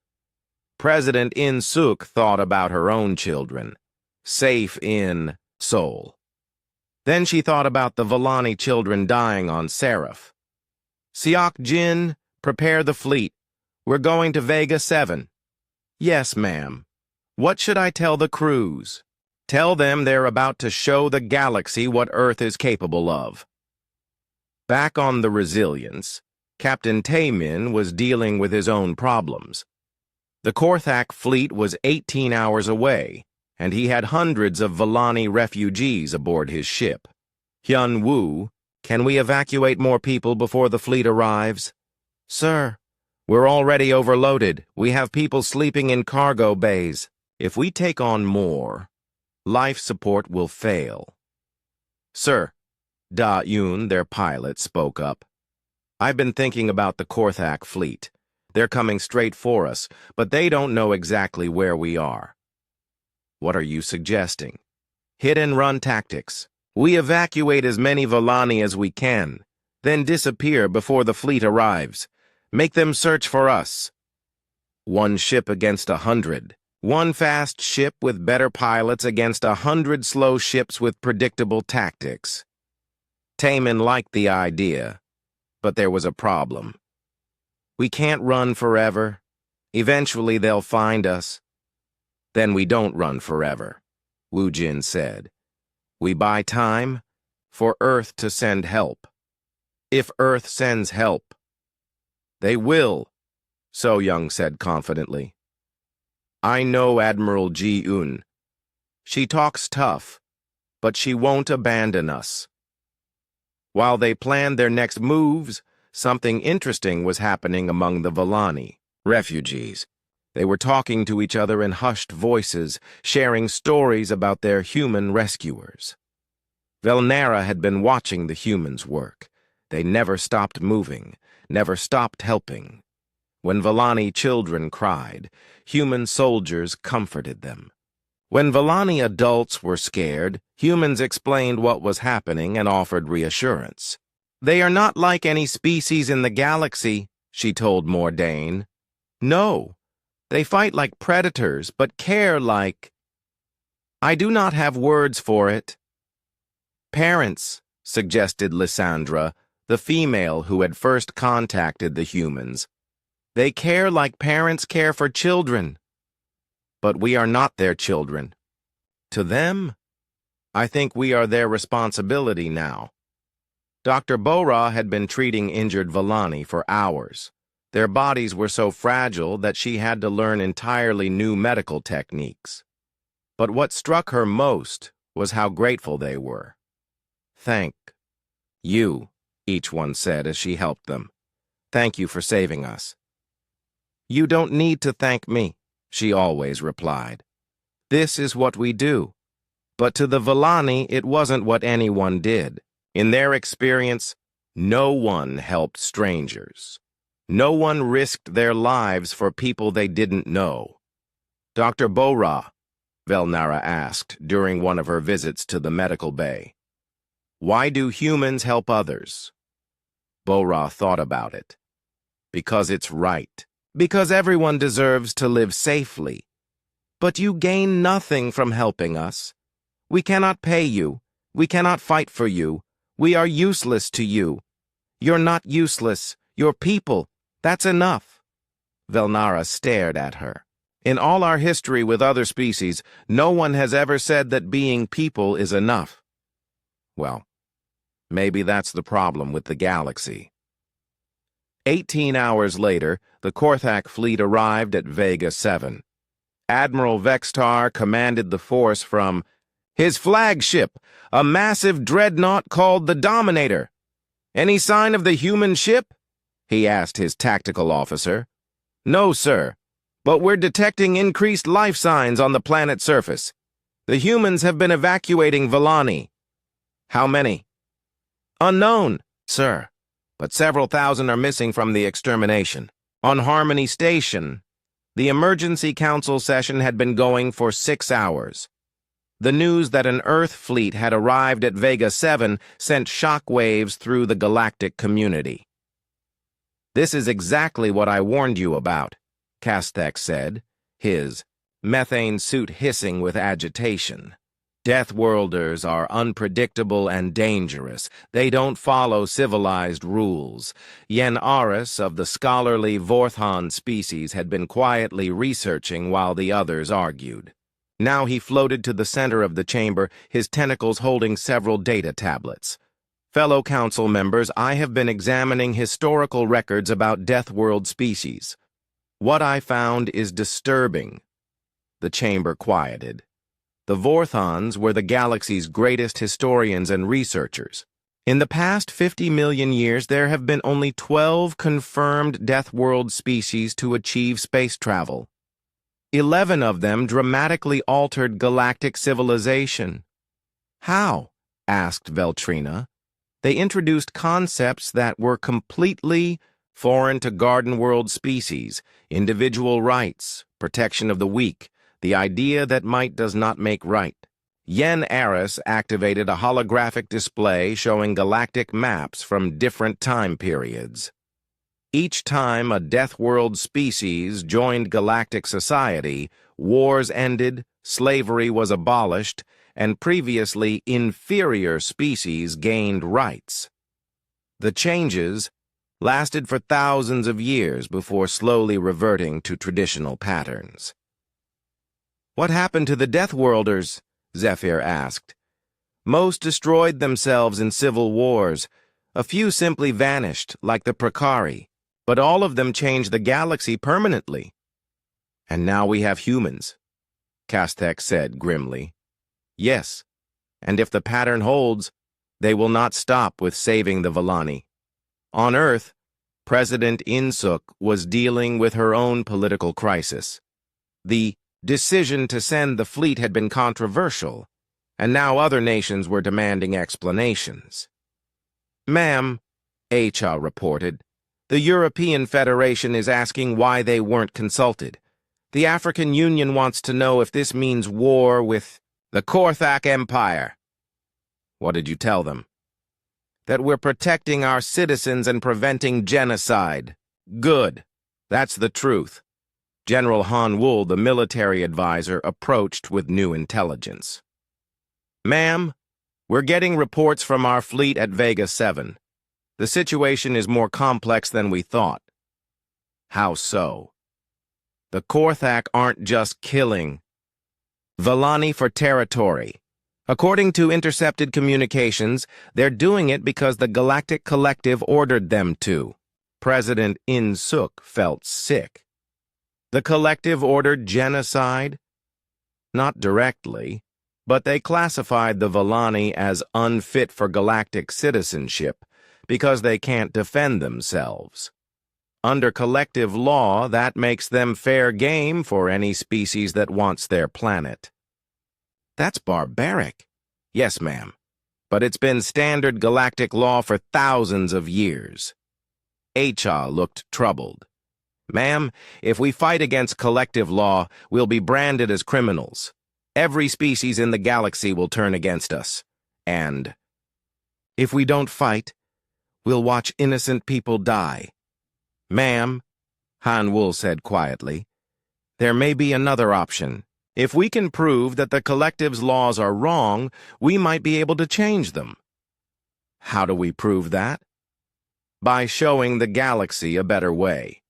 President In-suk thought about her own children, safe in Seoul. Then she thought about the Vellani children dying on Seraph. "Seok-jin, prepare the fleet. We're going to Vega 7. "Yes, ma'am. What should I tell the crews?" "Tell them they're about to show the galaxy what Earth is capable of." Back on the Resilience, Captain Taemin was dealing with his own problems. The Korthak fleet was 18 hours away, and he had hundreds of Vellani refugees aboard his ship. "Hyun-woo, can we evacuate more people before the fleet arrives?" "Sir, we're already overloaded. We have people sleeping in cargo bays. If we take on more, life support will fail." "Sir," Da-yoon, their pilot, spoke up. "I've been thinking about the Korthak fleet. They're coming straight for us, but they don't know exactly where we are." "What are you suggesting?" "Hit-and-run tactics. We evacuate as many Vellani as we can, then disappear before the fleet arrives. Make them search for us. 1 ship against 100. 1 fast ship with better pilots against 100 slow ships with predictable tactics." Taemin liked the idea, but there was a problem. "We can't run forever. Eventually they'll find us." "Then we don't run forever," Woo-jin said. "We buy time for Earth to send help. If Earth sends help." "They will," So-young said confidently. "I know Admiral Ji-eun. She talks tough, but she won't abandon us." While they planned their next moves, something interesting was happening among the Vellani refugees. They were talking to each other in hushed voices, sharing stories about their human rescuers. Velnara had been watching the humans work. They never stopped moving, never stopped helping. When Vellani children cried, human soldiers comforted them. When Vellani adults were scared, humans explained what was happening and offered reassurance. "They are not like any species in the galaxy," she told Mordain. "No, they fight like predators, but care like—" "I do not have words for it." Parents, suggested Lysandra, the female who had first contacted the humans. They care like parents care for children. But we are not their children. To them, I think we are their responsibility now. Dr. Bora had been treating injured Villani for hours. Their bodies were so fragile that she had to learn entirely new medical techniques. But what struck her most was how grateful they were. Thank you, each one said as she helped them. Thank you for saving us. You don't need to thank me, she always replied. This is what we do. But to the Villani, it wasn't what anyone did. In their experience, no one helped strangers. No one risked their lives for people they didn't know. Dr. Bora, Velnara asked during one of her visits to the medical bay. Why do humans help others? Bora thought about it. Because it's right. Because everyone deserves to live safely. But you gain nothing from helping us. We cannot pay you. We cannot fight for you. We are useless to you. You're not useless. You're people. That's enough. Velnara stared at her. In all our history with other species, no one has ever said that being people is enough. Well, maybe that's the problem with the galaxy. 18 hours later, the Korthak fleet arrived at Vega 7. Admiral Vextar commanded the force from his flagship, a massive dreadnought called the Dominator. Any sign of the human ship? He asked his tactical officer. No, sir, but we're detecting increased life signs on the planet's surface. The humans have been evacuating Villani. How many? Unknown, sir, but several thousand are missing from the extermination. On Harmony Station, the emergency council session had been going for 6 hours. The news that an Earth fleet had arrived at Vega 7 sent shockwaves through the galactic community. This is exactly what I warned you about, Kastek said, his methane suit hissing with agitation. Deathworlders are unpredictable and dangerous. They don't follow civilized rules. Yen Aris of the scholarly Vorthon species had been quietly researching while the others argued. Now he floated to the center of the chamber, his tentacles holding several data tablets. Fellow council members, I have been examining historical records about Deathworld species. What I found is disturbing. The chamber quieted. The Vorthons were the galaxy's greatest historians and researchers. In the past 50 million years, there have been only 12 confirmed Deathworld species to achieve space travel. 11 of them dramatically altered galactic civilization. How? Asked Veltrina. They introduced concepts that were completely foreign to Garden World species, individual rights, protection of the weak, the idea that might does not make right. Yen Aris activated a holographic display showing galactic maps from different time periods. Each time a Deathworld species joined galactic society, wars ended, slavery was abolished, and previously inferior species gained rights. The changes lasted for thousands of years before slowly reverting to traditional patterns. What happened to the Deathworlders? Zephyr asked. Most destroyed themselves in civil wars. A few simply vanished, like the Precari. But all of them changed the galaxy permanently. And now we have humans, Kastek said grimly. Yes, and if the pattern holds, they will not stop with saving the Villani. On Earth, President Insuk was dealing with her own political crisis. The decision to send the fleet had been controversial, and now other nations were demanding explanations. Ma'am, Acha reported, the European Federation is asking why they weren't consulted. The African Union wants to know if this means war with the Korthak Empire. What did you tell them? That we're protecting our citizens and preventing genocide. Good. That's the truth. General Han Wul, the military advisor, approached with new intelligence. Ma'am, We're getting reports from our fleet at Vega 7. The situation is more complex than we thought. How so? The Korthak aren't just killing Valani for territory. According to intercepted communications, they're doing it because the Galactic Collective ordered them to. President In Suk felt sick. The Collective ordered genocide? Not directly, but they classified the Valani as unfit for galactic citizenship because they can't defend themselves. Under collective law, that makes them fair game for any species that wants their planet. That's barbaric. Yes, ma'am. But it's been standard galactic law for thousands of years. HA looked troubled. Ma'am, if we fight against collective law, we'll be branded as criminals. Every species in the galaxy will turn against us. And if we don't fight, we'll watch innocent people die. Ma'am, Han Wul said quietly, there may be another option. If we can prove that the collective's laws are wrong, we might be able to change them. How do we prove that? By showing the galaxy a better way.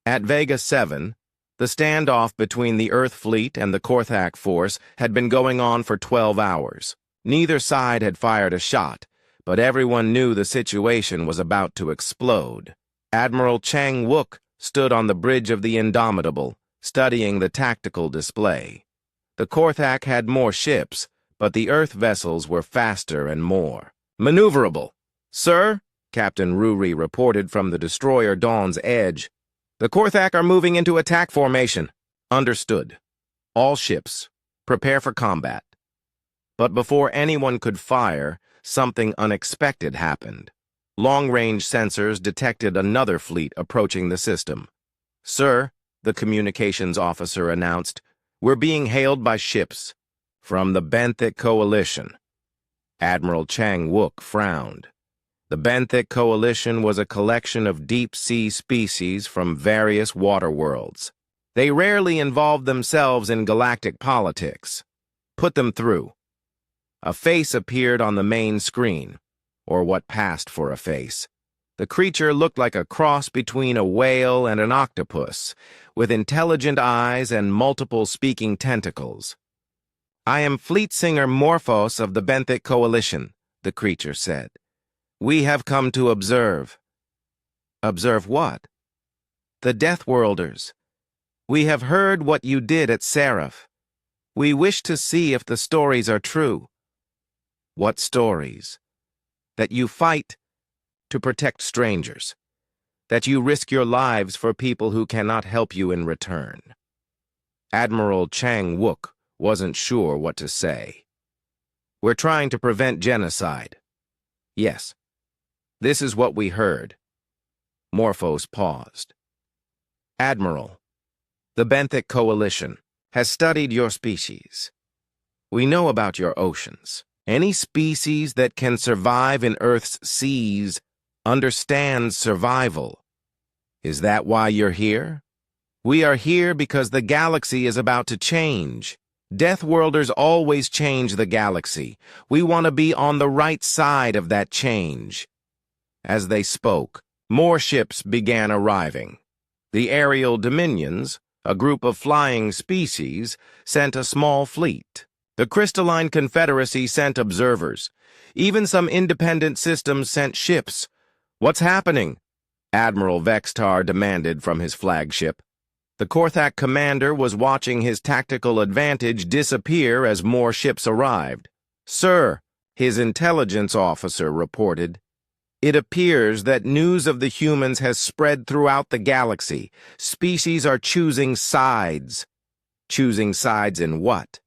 At Vega 7, the standoff between the Earth fleet and the Korthak force had been going on for 12 hours. Neither side had fired a shot, but everyone knew the situation was about to explode. Admiral Chang Wook stood on the bridge of the Indomitable, studying the tactical display. The Korthak had more ships, but the Earth vessels were faster and more maneuverable. Sir, Captain Ruri reported from the destroyer Dawn's Edge, the Korthak are moving into attack formation. Understood. All ships, prepare for combat. But before anyone could fire, something unexpected happened. Long-range sensors detected another fleet approaching the system. Sir, the communications officer announced, we're being hailed by ships from the Benthic Coalition. Admiral Chang Wook frowned. The Benthic Coalition was a collection of deep-sea species from various water worlds. They rarely involved themselves in galactic politics. Put them through. A face appeared on the main screen, or what passed for a face. The creature looked like a cross between a whale and an octopus, with intelligent eyes and multiple speaking tentacles. I am Fleet Singer Morphos of the Benthic Coalition, the creature said. We have come to observe. Observe what? The Deathworlders. We have heard what you did at Seraph. We wish to see if the stories are true. What stories? That you fight to protect strangers. That you risk your lives for people who cannot help you in return. Admiral Chang Wook wasn't sure what to say. We're trying to prevent genocide. Yes. This is what we heard. Morphos paused. Admiral, the Benthic Coalition has studied your species. We know about your oceans. Any species that can survive in Earth's seas understands survival. Is that why you're here? We are here because the galaxy is about to change. Deathworlders always change the galaxy. We want to be on the right side of that change. As they spoke, more ships began arriving. The aerial dominions, a group of flying species, sent a small fleet. The Crystalline Confederacy sent observers. Even some independent systems sent ships. What's happening? Admiral Vextar demanded from his flagship. The Korthak commander was watching his tactical advantage disappear as more ships arrived. Sir, his intelligence officer reported. It appears that news of the humans has spread throughout the galaxy. Species are choosing sides. Choosing sides in what?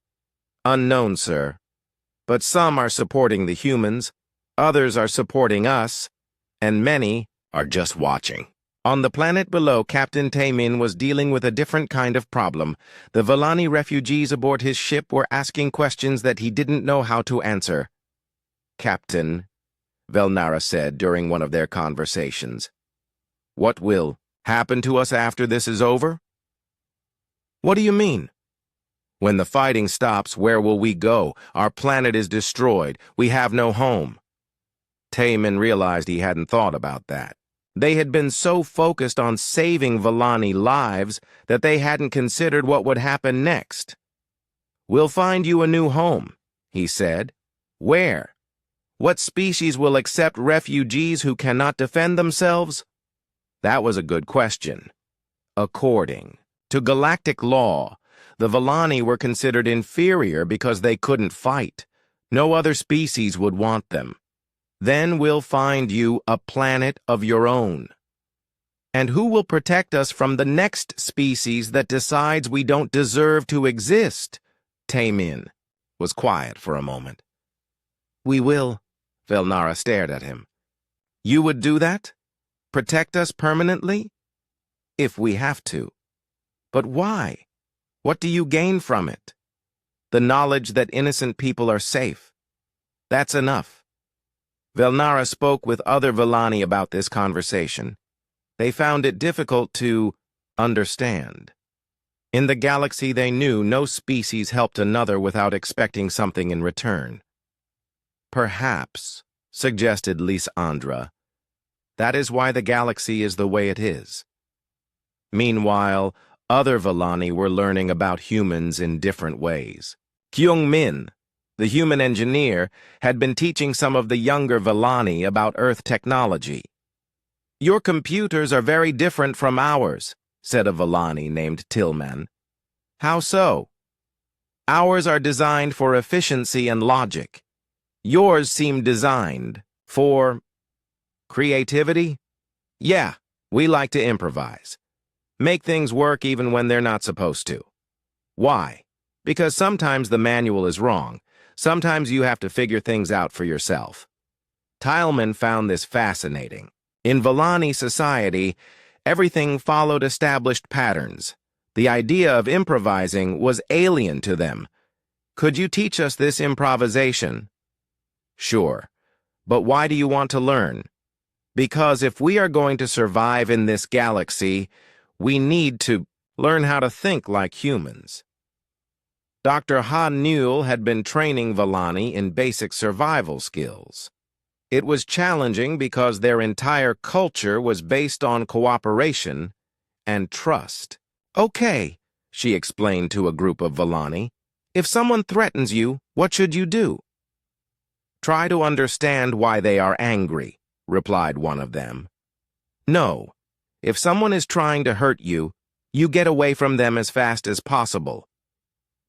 Unknown, sir. But some are supporting the humans, others are supporting us, and many are just watching. On the planet below, Captain Taemin was dealing with a different kind of problem. The Valani refugees aboard his ship were asking questions that he didn't know how to answer. Captain, Velnara said during one of their conversations. What will happen to us after this is over? What do you mean? When the fighting stops, where will we go? Our planet is destroyed. We have no home. Taemin realized he hadn't thought about that. They had been so focused on saving Vellani lives that they hadn't considered what would happen next. "We'll find you a new home," he said. "Where? What species will accept refugees who cannot defend themselves?" That was a good question. According to galactic law, the Vellani were considered inferior because they couldn't fight. No other species would want them. "Then we'll find you a planet of your own." "And who will protect us from the next species that decides we don't deserve to exist?" Taemin was quiet for a moment. "We will." Velnara stared at him. "You would do that? Protect us permanently?" "If we have to." "But why? What do you gain from it?" "The knowledge that innocent people are safe. That's enough." Velnara spoke with other Vellani about this conversation. They found it difficult to understand. In the galaxy they knew, no species helped another without expecting something in return. "Perhaps," suggested Lysandra, "that is why the galaxy is the way it is." Meanwhile, other Vellani were learning about humans in different ways. Kyung Min, the human engineer, had been teaching some of the younger Vellani about Earth technology. "Your computers are very different from ours," said a Vellani named Tillman. "How so?" "Ours are designed for efficiency and logic. Yours seem designed for creativity." "Yeah, we like to improvise. Make things work even when they're not supposed to." "Why?" "Because sometimes the manual is wrong. Sometimes you have to figure things out for yourself." Tileman found this fascinating. In Vellani society, everything followed established patterns. The idea of improvising was alien to them. "Could you teach us this improvisation?" "Sure. But why do you want to learn?" "Because if we are going to survive in this galaxy, we need to learn how to think like humans." Dr. Han Newell had been training Vellani in basic survival skills. It was challenging because their entire culture was based on cooperation and trust. "Okay," she explained to a group of Vellani, "if someone threatens you, what should you do?" "Try to understand why they are angry," replied one of them. "No, if someone is trying to hurt you, you get away from them as fast as possible."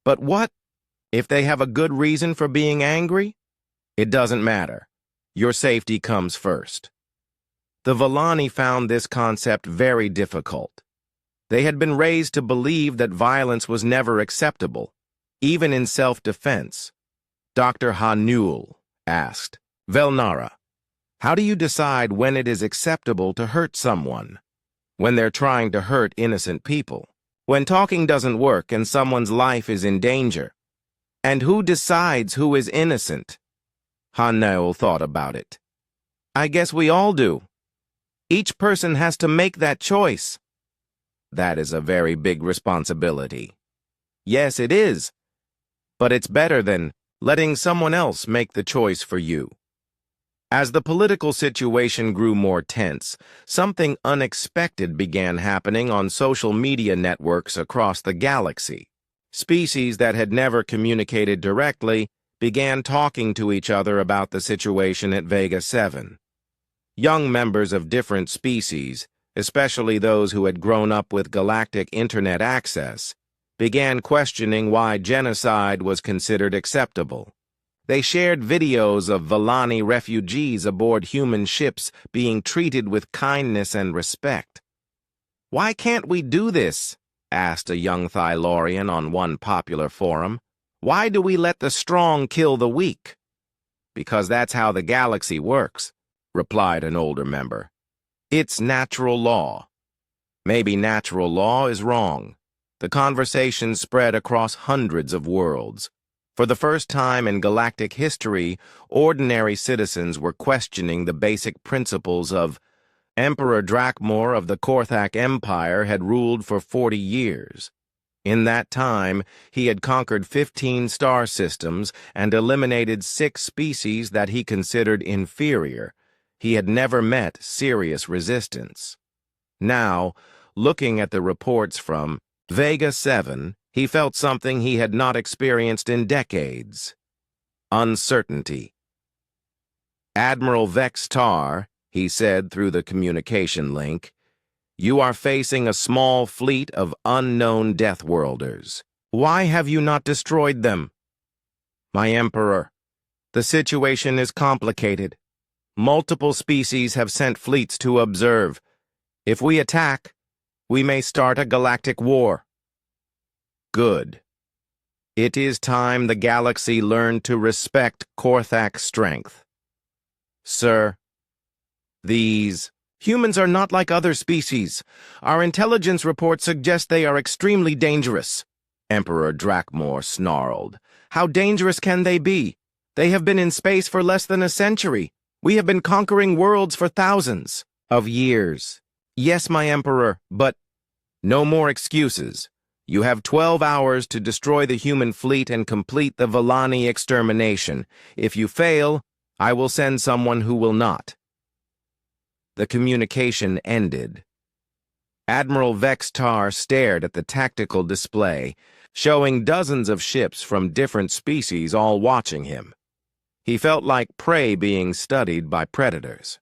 "But what if they have a good reason for being angry?" "It doesn't matter. Your safety comes first." The Vellani found this concept very difficult. They had been raised to believe that violence was never acceptable, even in self-defense. Dr. Hanuel asked, "Velnara, how do you decide when it is acceptable to hurt someone? When they're trying to hurt innocent people? When talking doesn't work and someone's life is in danger? And who decides who is innocent?" Hanuel thought about it. "I guess we all do. Each person has to make that choice." "That is a very big responsibility." "Yes, it is. But it's better than letting someone else make the choice for you." As the political situation grew more tense, something unexpected began happening on social media networks across the galaxy. Species that had never communicated directly began talking to each other about the situation at Vega 7. Young members of different species, especially those who had grown up with galactic internet access, began questioning why genocide was considered acceptable. They shared videos of Vellani refugees aboard human ships being treated with kindness and respect. "Why can't we do this?" asked a young Thylorian on one popular forum. "Why do we let the strong kill the weak?" "Because that's how the galaxy works," replied an older member. "It's natural law." Maybe natural law is wrong. The conversation spread across hundreds of worlds. For the first time in galactic history, ordinary citizens were questioning the basic principles of Emperor Drakmor of the Korthak Empire had ruled for 40 years. In that time, he had conquered 15 star systems and eliminated 6 species that he considered inferior. He had never met serious resistance. Now, looking at the reports from Vega 7, he felt something he had not experienced in decades. Uncertainty. "Admiral Vex Tar," he said through the communication link, "you are facing a small fleet of unknown deathworlders. Why have you not destroyed them?" "My Emperor, the situation is complicated. Multiple species have sent fleets to observe. If we attack, we may start a galactic war." "Good. It is time the galaxy learned to respect Korthak's strength." "Sir, these humans are not like other species. Our intelligence reports suggest they are extremely dangerous." Emperor Drakmor snarled. "How dangerous can they be? They have been in space for less than a century. We have been conquering worlds for thousands of years." "Yes, my Emperor, but—" "No more excuses. You have 12 hours to destroy the human fleet and complete the Villani extermination. If you fail, I will send someone who will not." The communication ended. Admiral Vex Tar stared at the tactical display, showing dozens of ships from different species all watching him. He felt like prey being studied by predators.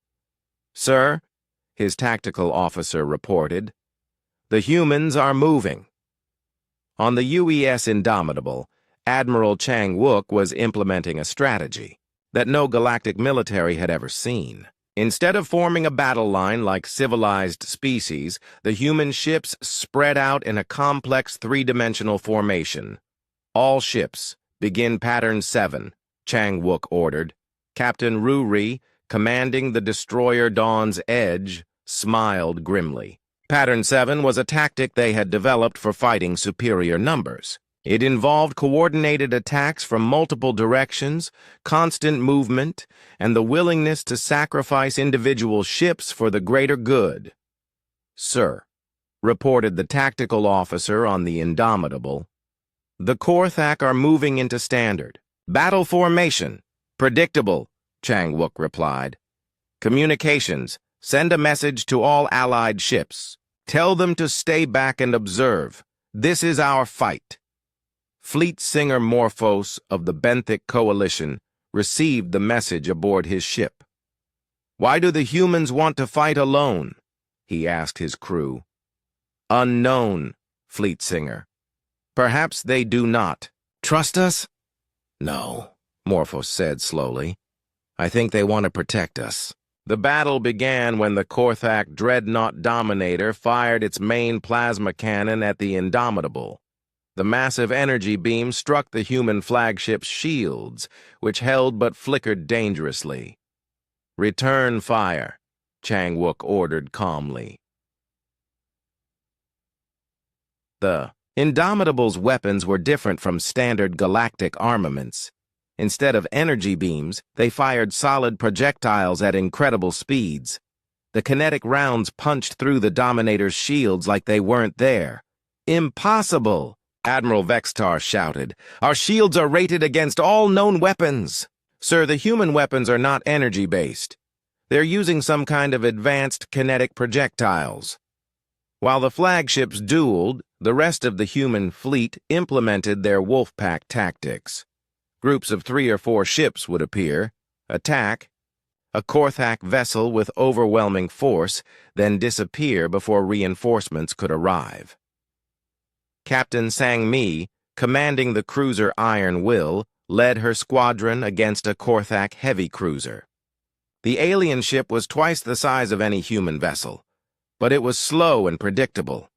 "Sir," his tactical officer reported, "the humans are moving." On the UES Indomitable, Admiral Chang Wook was implementing a strategy that no galactic military had ever seen. Instead of forming a battle line like civilized species, the human ships spread out in a complex three-dimensional formation. "All ships, begin Pattern 7, Chang Wook ordered. Captain Ruri, commanding the destroyer Dawn's Edge, smiled grimly. Pattern 7 was a tactic they had developed for fighting superior numbers. It involved coordinated attacks from multiple directions, constant movement, and the willingness to sacrifice individual ships for the greater good. "Sir," reported the tactical officer on the Indomitable, "the Korthak are moving into standard. Battle formation. Predictable," Chang Wook replied. "Communications. Send a message to all allied ships. Tell them to stay back and observe. This is our fight." Fleet Singer Morphos of the Benthic Coalition received the message aboard his ship. "Why do the humans want to fight alone?" he asked his crew. "Unknown," Fleet Singer. "Perhaps they do not. Trust us?" "No," Morphos said slowly. "I think they want to protect us." The battle began when the Korthak Dreadnought Dominator fired its main plasma cannon at the Indomitable. The massive energy beam struck the human flagship's shields, which held but flickered dangerously. "Return fire," Chang Wook ordered calmly. The Indomitable's weapons were different from standard galactic armaments. Instead of energy beams, they fired solid projectiles at incredible speeds. The kinetic rounds punched through the Dominator's shields like they weren't there. "Impossible!" Admiral Vex Tar shouted. "Our shields are rated against all known weapons." "Sir, the human weapons are not energy-based. They're using some kind of advanced kinetic projectiles." While the flagships dueled, the rest of the human fleet implemented their wolfpack tactics. Groups of 3 or 4 ships would appear, attack, a Korthak vessel with overwhelming force, then disappear before reinforcements could arrive. Captain Sang Mi, commanding the cruiser Iron Will, led her squadron against a Korthak heavy cruiser. The alien ship was twice the size of any human vessel, but it was slow and predictable.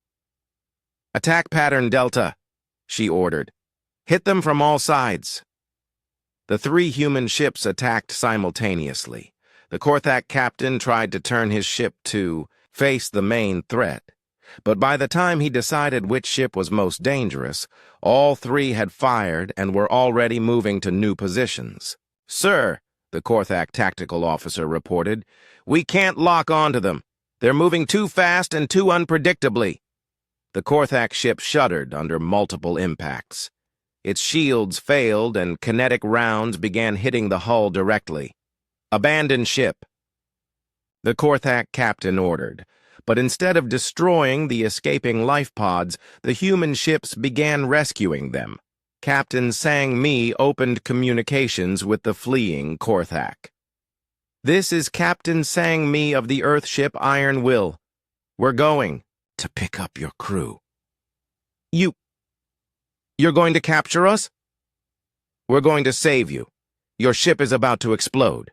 "Attack Pattern Delta," she ordered. "Hit them from all sides." The 3 human ships attacked simultaneously. The Korthak captain tried to turn his ship to face the main threat. But by the time he decided which ship was most dangerous, all 3 had fired and were already moving to new positions. "Sir," the Korthak tactical officer reported, "we can't lock onto them. They're moving too fast and too unpredictably." The Korthak ship shuddered under multiple impacts. Its shields failed and kinetic rounds began hitting the hull directly. "Abandon ship," the Korthak captain ordered. But instead of destroying the escaping life pods, the human ships began rescuing them. Captain Sang Mi opened communications with the fleeing Korthak. "This is Captain Sang Mi of the Earthship Iron Will. We're going to pick up your crew." You're going to capture us?" "We're going to save you. Your ship is about to explode."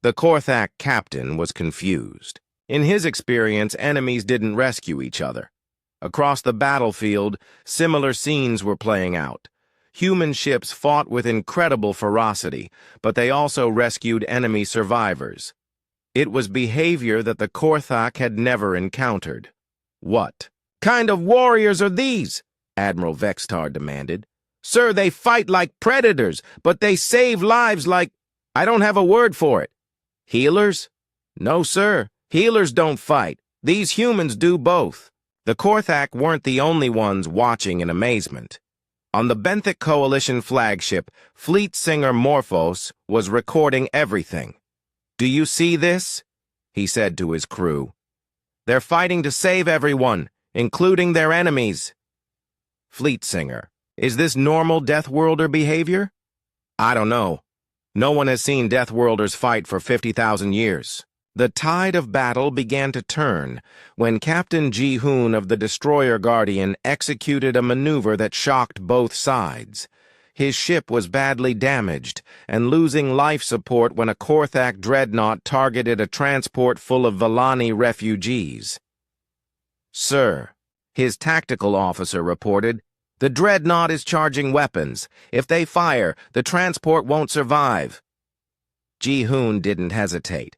The Korthak captain was confused. In his experience, enemies didn't rescue each other. Across the battlefield, similar scenes were playing out. Human ships fought with incredible ferocity, but they also rescued enemy survivors. It was behavior that the Korthak had never encountered. "What kind of warriors are these?" Admiral Vextar demanded. "Sir, they fight like predators, but they save lives like— I don't have a word for it." "Healers?" "No, sir. Healers don't fight. These humans do both." The Korthak weren't the only ones watching in amazement. On the Benthic Coalition flagship, Fleet Singer Morphos was recording everything. "Do you see this?" he said to his crew. "They're fighting to save everyone, including their enemies." Fleet Singer: "Is this normal Deathworlder behavior?" "I don't know. No one has seen Deathworlders fight for 50,000 years. The tide of battle began to turn when Captain Ji-hoon of the Destroyer Guardian executed a maneuver that shocked both sides. His ship was badly damaged and losing life support when a Korthak dreadnought targeted a transport full of Vellani refugees. "Sir," his tactical officer reported, "the dreadnought is charging weapons. If they fire, the transport won't survive." Ji-hoon didn't hesitate.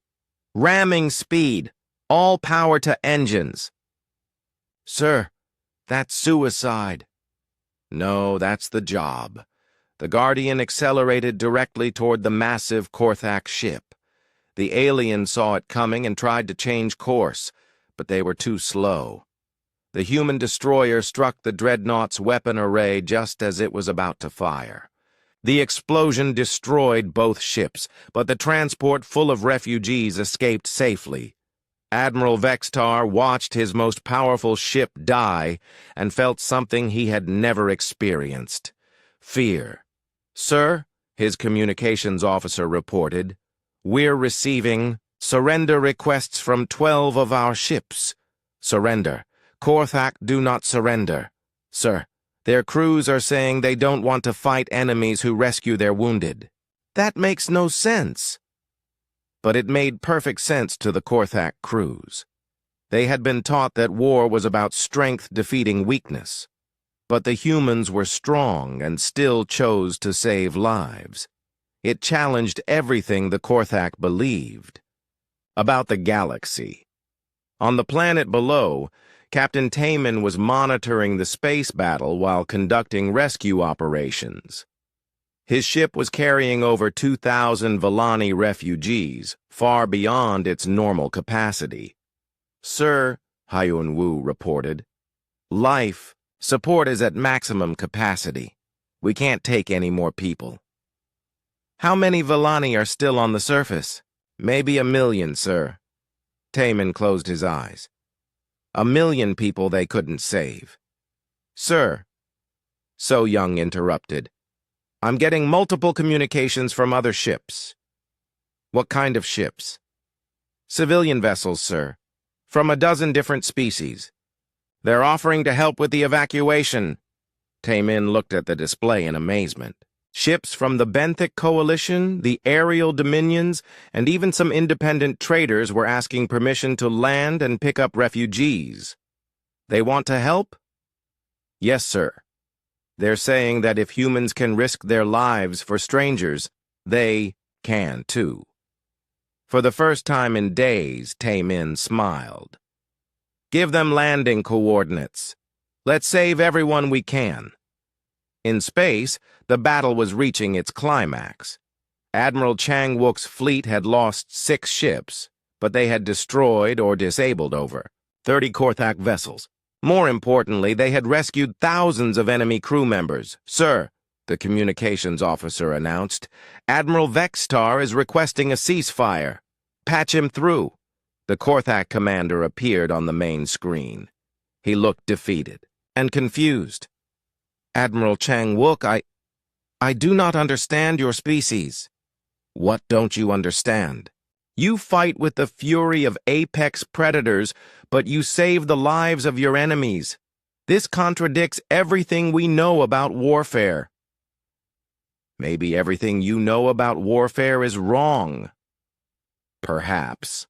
"Ramming speed. All power to engines." "Sir, that's suicide." "No, that's the job." The Guardian accelerated directly toward the massive Korthak ship. The alien saw it coming and tried to change course, but they were too slow. The human destroyer struck the dreadnought's weapon array just as it was about to fire. The explosion destroyed both ships, but the transport full of refugees escaped safely. Admiral Vextar watched his most powerful ship die and felt something he had never experienced: fear. "Sir," his communications officer reported, "we're receiving surrender requests from 12 of our ships. Surrender. Korthak do not surrender. Sir, their crews are saying they don't want to fight enemies who rescue their wounded." That makes no sense. But it made perfect sense to the Korthak crews. They had been taught that war was about strength defeating weakness. But the humans were strong and still chose to save lives. It challenged everything the Korthak believed about the galaxy. On the planet below, Captain Taman was monitoring the space battle while conducting rescue operations. His ship was carrying over 2,000 Vellani refugees, far beyond its normal capacity. "Sir," Hyun Woo reported, "life support is at maximum capacity. We can't take any more people." "How many Vellani are still on the surface?" "Maybe 1 million, sir." Taman closed his eyes. 1 million people they couldn't save. "Sir," So Young interrupted, "I'm getting multiple communications from other ships." "What kind of ships?" "Civilian vessels, sir. From a dozen different species. They're offering to help with the evacuation." Taemin looked at the display in amazement. Ships from the Benthic Coalition, the Aerial Dominions, and even some independent traders were asking permission to land and pick up refugees. "They want to help?" "Yes, sir. They're saying that if humans can risk their lives for strangers, they can too." For the first time in days, Taemin smiled. "Give them landing coordinates. Let's save everyone we can." In space, the battle was reaching its climax. Admiral Chang-wook's fleet had lost 6 ships, but they had destroyed or disabled over 30 Korthak vessels. More importantly, they had rescued thousands of enemy crew members. "Sir," the communications officer announced, "Admiral Vextar is requesting a ceasefire. Patch him through." The Korthak commander appeared on the main screen. He looked defeated and confused. "Admiral Chang-wook, I do not understand your species." "What don't you understand? You fight with the fury of apex predators, but you save the lives of your enemies. This contradicts everything we know about warfare." "Maybe everything you know about warfare is wrong." "Perhaps."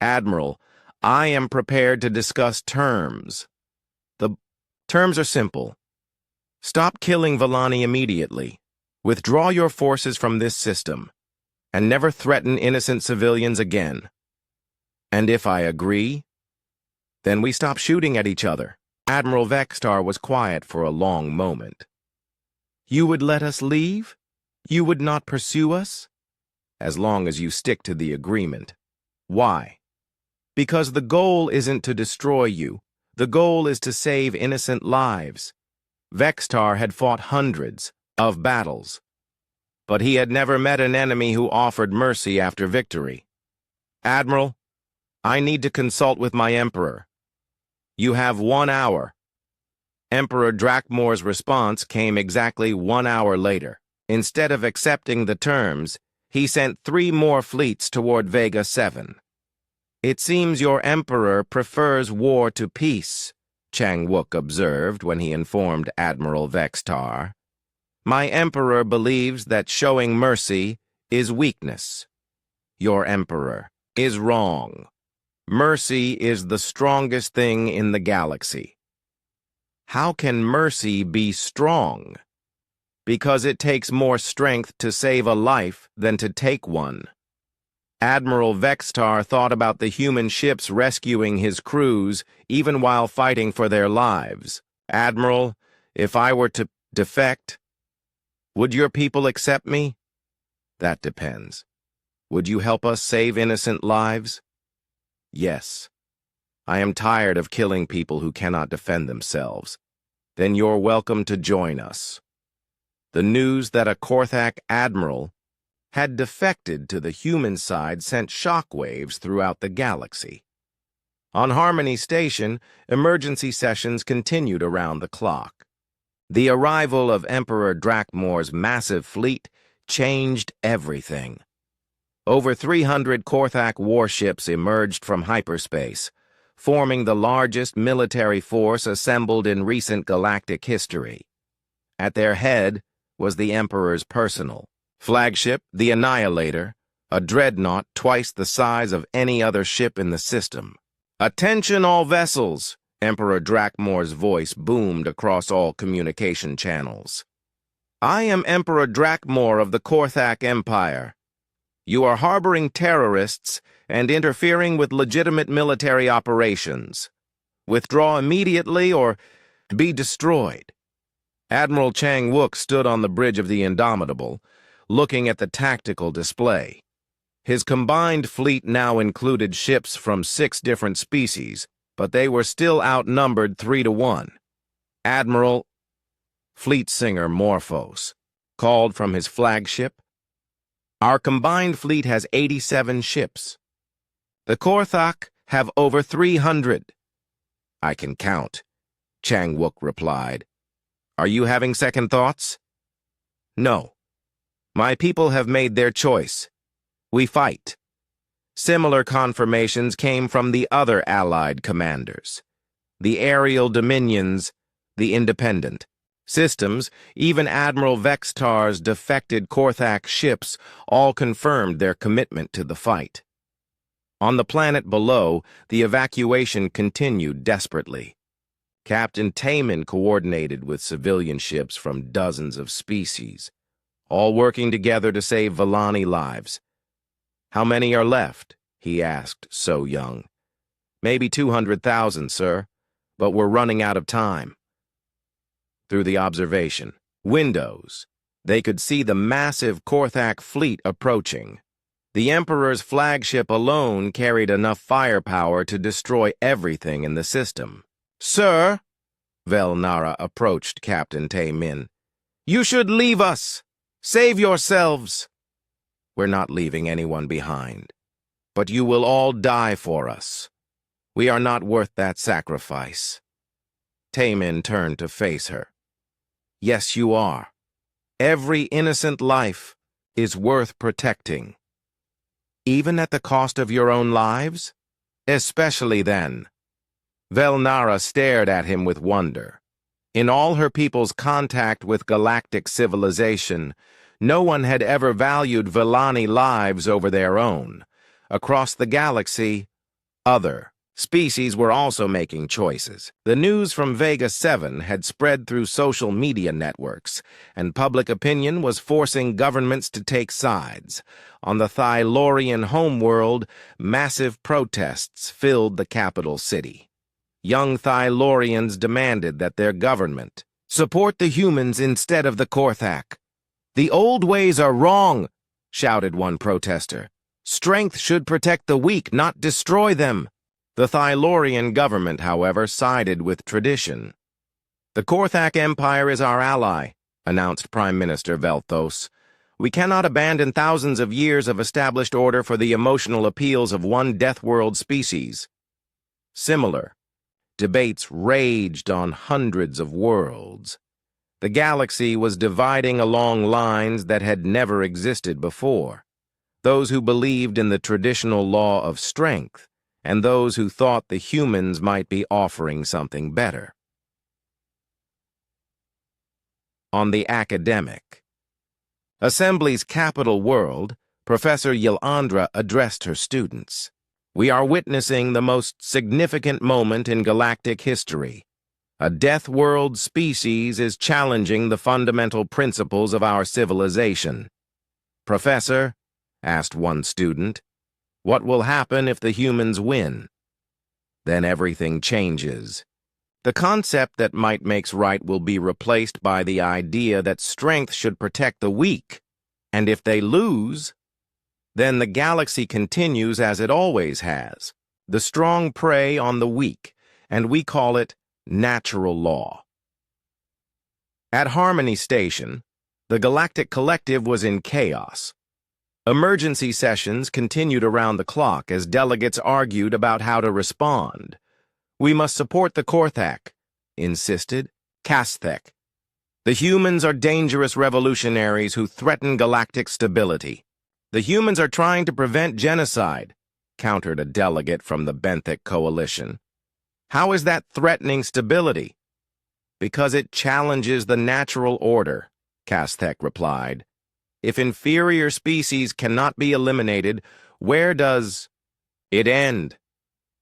"Admiral, I am prepared to discuss terms." "The terms are simple. Stop killing Villani immediately. Withdraw your forces from this system, and never threaten innocent civilians again. And if I agree, then we stop shooting at each other." Admiral Vextar was quiet for a long moment. "You would let us leave? You would not pursue us?" "As long as you stick to the agreement." "Why?" "Because the goal isn't to destroy you. The goal is to save innocent lives." Vextar had fought hundreds of battles, but he had never met an enemy who offered mercy after victory. "Admiral, I need to consult with my Emperor." "You have 1 hour." Emperor Drakmore's response came exactly 1 hour later. Instead of accepting the terms, he sent 3 more fleets toward Vega 7. "It seems your Emperor prefers war to peace," Chang-wook observed when he informed Admiral Vextar. "My Emperor believes that showing mercy is weakness." "Your Emperor is wrong. Mercy is the strongest thing in the galaxy." "How can mercy be strong?" "Because it takes more strength to save a life than to take one." Admiral Vextar thought about the human ships rescuing his crews even while fighting for their lives. "Admiral, if I were to defect, would your people accept me?" "That depends. Would you help us save innocent lives?" "Yes. I am tired of killing people who cannot defend themselves." "Then you're welcome to join us." The news that a Korthak admiral had defected to the human side sent shockwaves throughout the galaxy. On Harmony Station, emergency sessions continued around the clock. The arrival of Emperor Drakmore's massive fleet changed everything. Over 300 Korthak warships emerged from hyperspace, forming the largest military force assembled in recent galactic history. At their head was the Emperor's personal flagship, the Annihilator, a dreadnought twice the size of any other ship in the system. "Attention all vessels!" Emperor Drakmore's voice boomed across all communication channels. "I am Emperor Drakmore of the Korthak Empire. You are harboring terrorists and interfering with legitimate military operations. Withdraw immediately or be destroyed." Admiral Chang-wook stood on the bridge of the Indomitable, looking at the tactical display. His combined fleet now included ships from 6 different species, but they were still outnumbered 3-1. "Admiral," Fleet Singer Morphos called from his flagship, "our combined fleet has 87 ships. The Korthak have over 300. "I can count," Chang-wook replied. "Are you having second thoughts?" "No. My people have made their choice. We fight." Similar confirmations came from the other allied commanders. The aerial dominions, the independent systems, even Admiral Vextar's defected Korthak ships all confirmed their commitment to the fight. On the planet below, the evacuation continued desperately. Captain Taman coordinated with civilian ships from dozens of species, all working together to save Villani lives. "How many are left?" he asked So Young. "Maybe 200,000, sir, but we're running out of time." Through the observation windows, they could see the massive Korthak fleet approaching. The Emperor's flagship alone carried enough firepower to destroy everything in the system. Sir, Velnara approached Captain Tae-min. You should leave us. Save yourselves. We're not leaving anyone behind. But you will all die for us. We are not worth that sacrifice. Tae-min turned to face her. Yes, you are. Every innocent life is worth protecting. Even at the cost of your own lives? Especially then. Velnara stared at him with wonder. In all her people's contact with galactic civilization, no one had ever valued Vellani lives over their own. Across the galaxy, other species were also making choices. The news from Vega 7 had spread through social media networks, and public opinion was forcing governments to take sides. On the Thylorian homeworld, massive protests filled the capital city. Young Thylorians demanded that their government support the humans instead of the Korthak. The old ways are wrong, shouted one protester. Strength should protect the weak, not destroy them. The Thylorian government, however, sided with tradition. The Korthak Empire is our ally, announced Prime Minister Velthos. We cannot abandon thousands of years of established order for the emotional appeals of one deathworld species. Similar debates raged on hundreds of worlds. The galaxy was dividing along lines that had never existed before. Those who believed in the traditional law of strength, and those who thought the humans might be offering something better. On the academic. Assembly's capital world, Professor Yilandra addressed her students. We are witnessing the most significant moment in galactic history. A deathworld species is challenging the fundamental principles of our civilization. Professor, asked one student, what will happen if the humans win? Then everything changes. The concept that might makes right will be replaced by the idea that strength should protect the weak. And if they lose, then the galaxy continues as it always has. The strong prey on the weak, and we call it natural law. At Harmony Station, the Galactic Collective was in chaos. Emergency sessions continued around the clock as delegates argued about how to respond. We must support the Korthak, insisted Kasthek. The humans are dangerous revolutionaries who threaten galactic stability. The humans are trying to prevent genocide, countered a delegate from the Benthic Coalition. How is that threatening stability? Because it challenges the natural order, Kasthek replied. If inferior species cannot be eliminated, where does it end?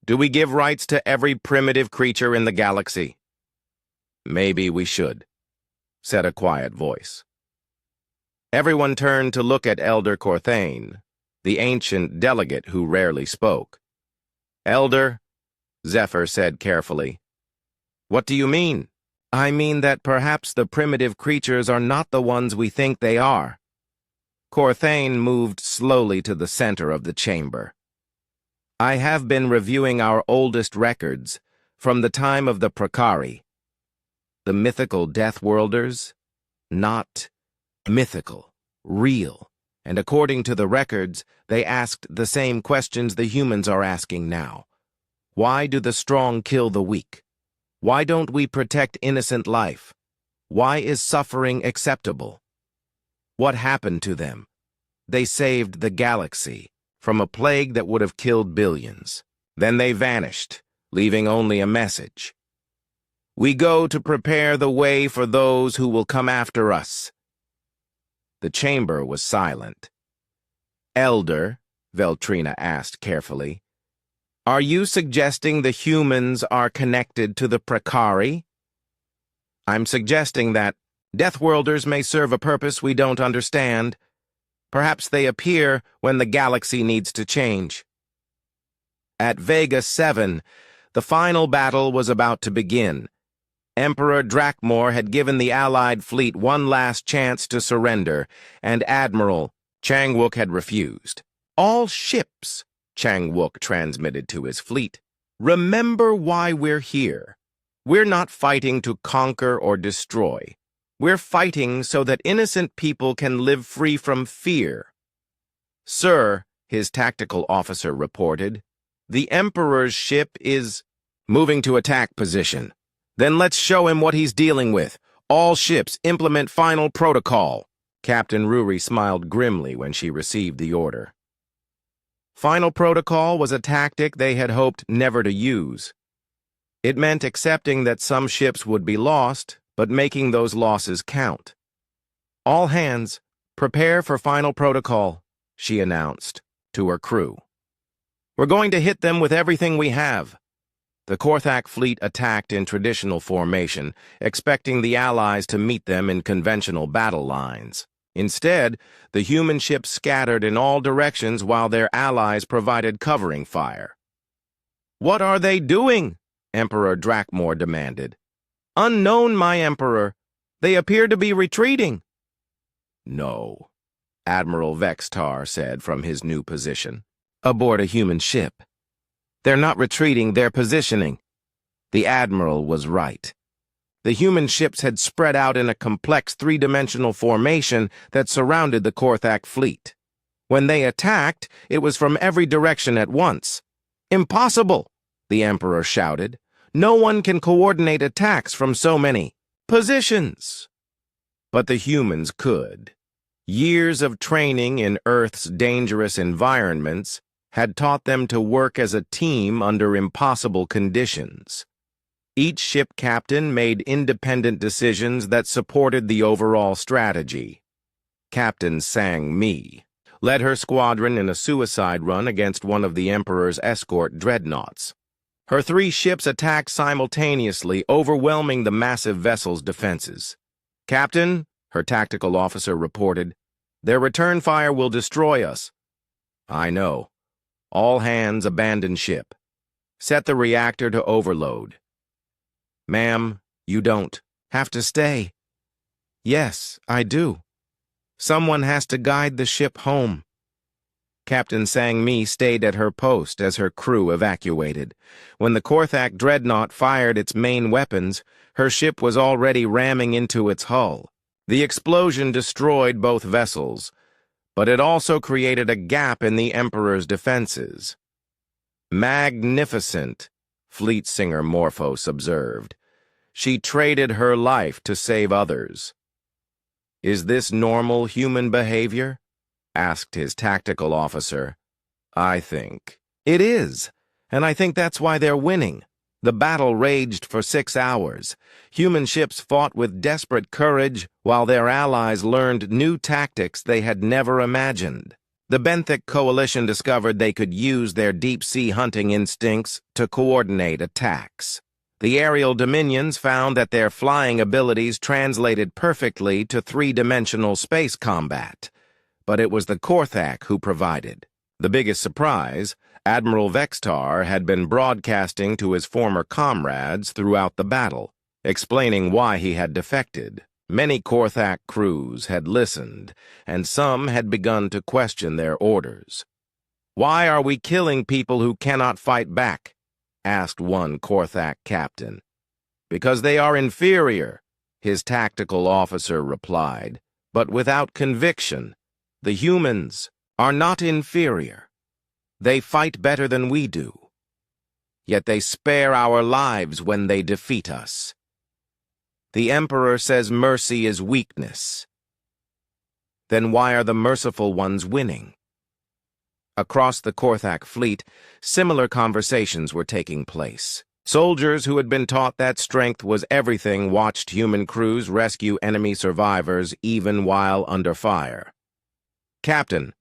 Do we give rights to every primitive creature in the galaxy? Maybe we should, said a quiet voice. Everyone turned to look at Elder Korthane, the ancient delegate who rarely spoke. Elder, Zephyr said carefully. What do you mean? I mean that perhaps the primitive creatures are not the ones we think they are. Korthane moved slowly to the center of the chamber. I have been reviewing our oldest records from the time of the Prakari. The mythical Deathworlders, not mythical, real, and according to the records, they asked the same questions the humans are asking now. Why do the strong kill the weak? Why don't we protect innocent life? Why is suffering acceptable? What happened to them? They saved the galaxy from a plague that would have killed billions. Then they vanished, leaving only a message. We go to prepare the way for those who will come after us. The chamber was silent. Elder, Veltrina asked carefully, are you suggesting the humans are connected to the Prakari? I'm suggesting that Deathworlders may serve a purpose we don't understand. Perhaps they appear when the galaxy needs to change. At Vega 7, the final battle was about to begin. Emperor Drakmor had given the Allied fleet one last chance to surrender, and Admiral Changwook had refused. All ships, Changwook transmitted to his fleet. Remember why we're here. We're not fighting to conquer or destroy. We're fighting so that innocent people can live free from fear. Sir, his tactical officer reported, the Emperor's ship is moving to attack position. Then let's show him what he's dealing with. All ships implement final protocol. Captain Ruri smiled grimly when she received the order. Final protocol was a tactic they had hoped never to use. It meant accepting that some ships would be lost, but making those losses count. All hands, prepare for final protocol, she announced to her crew. We're going to hit them with everything we have. The Korthak fleet attacked in traditional formation, expecting the Allies to meet them in conventional battle lines. Instead, the human ships scattered in all directions while their allies provided covering fire. What are they doing? Emperor Drakmor demanded. Unknown, my Emperor. They appear to be retreating. No, Admiral Vextar said from his new position. Aboard a human ship. They're not retreating, they're positioning. The Admiral was right. The human ships had spread out in a complex three-dimensional formation that surrounded the Korthak fleet. When they attacked, it was from every direction at once. Impossible, the Emperor shouted. No one can coordinate attacks from so many positions. But the humans could. Years of training in Earth's dangerous environments had taught them to work as a team under impossible conditions. Each ship captain made independent decisions that supported the overall strategy. Captain Sang Mi led her squadron in a suicide run against one of the Emperor's escort dreadnoughts. Her 3 ships attacked simultaneously, overwhelming the massive vessel's defenses. Captain, her tactical officer reported, their return fire will destroy us. I know. All hands abandon ship. Set the reactor to overload. Ma'am, you don't have to stay. Yes, I do. Someone has to guide the ship home. Captain Sang Mi stayed at her post as her crew evacuated. When the Korthak dreadnought fired its main weapons, her ship was already ramming into its hull. The explosion destroyed both vessels, but it also created a gap in the Emperor's defenses. Magnificent, Fleet Singer Morphos observed. She traded her life to save others. Is this normal human behavior? Asked his tactical officer. I think it is, and I think that's why they're winning. The battle raged for 6 hours. Human ships fought with desperate courage while their allies learned new tactics they had never imagined. The Benthic coalition discovered they could use their deep-sea hunting instincts to coordinate attacks. The aerial dominions found that their flying abilities translated perfectly to 3-dimensional space combat, but it was the Korthak who provided. The biggest surprise, Admiral Vextar had been broadcasting to his former comrades throughout the battle, explaining why he had defected. Many Korthak crews had listened, and some had begun to question their orders. Why are we killing people who cannot fight back? Asked one Korthak captain. Because they are inferior, his tactical officer replied, but without conviction. The humans are not inferior. They fight better than we do. Yet they spare our lives when they defeat us. The Emperor says mercy is weakness. Then why are the merciful ones winning? Across the Korthak fleet, similar conversations were taking place. Soldiers who had been taught that strength was everything watched human crews rescue enemy survivors even while under fire. Captain,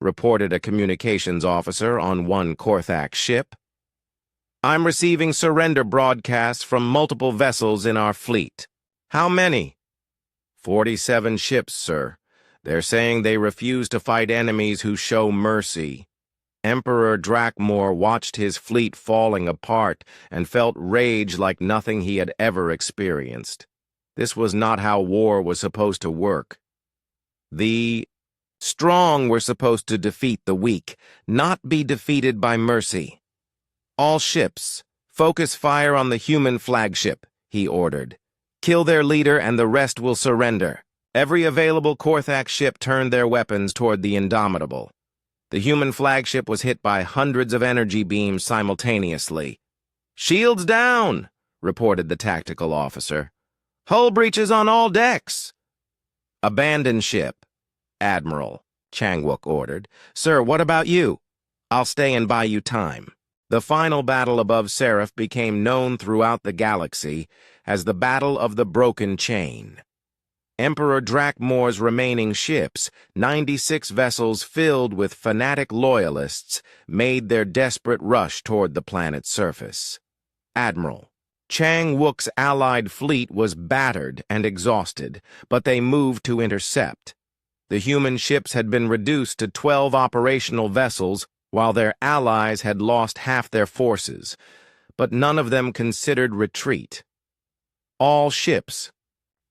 reported a communications officer on one Korthak ship, I'm receiving surrender broadcasts from multiple vessels in our fleet. How many? 47 ships, sir. They're saying they refuse to fight enemies who show mercy. Emperor Drakmor watched his fleet falling apart and felt rage like nothing he had ever experienced. This was not how war was supposed to work. The strong were supposed to defeat the weak, not be defeated by mercy. All ships, Focus fire on the human flagship, he ordered. Kill their leader and the rest will surrender. Every available Korthak ship turned their weapons toward the Indomitable. The human flagship was hit by hundreds of energy beams simultaneously. "Shields down," reported the tactical officer. "Hull breaches on all decks." "Abandon ship," Admiral Changwook ordered. "Sir, what about you? I'll stay and buy you time." The final battle above Seraph became known throughout the galaxy as the Battle of the Broken Chain. Emperor Drakmor's remaining ships, 96 vessels filled with fanatic loyalists, made their desperate rush toward the planet's surface. Admiral Changwook's allied fleet was battered and exhausted, but they moved to intercept. The human ships had been reduced to 12 operational vessels, while their allies had lost half their forces, but none of them considered retreat. "All ships,"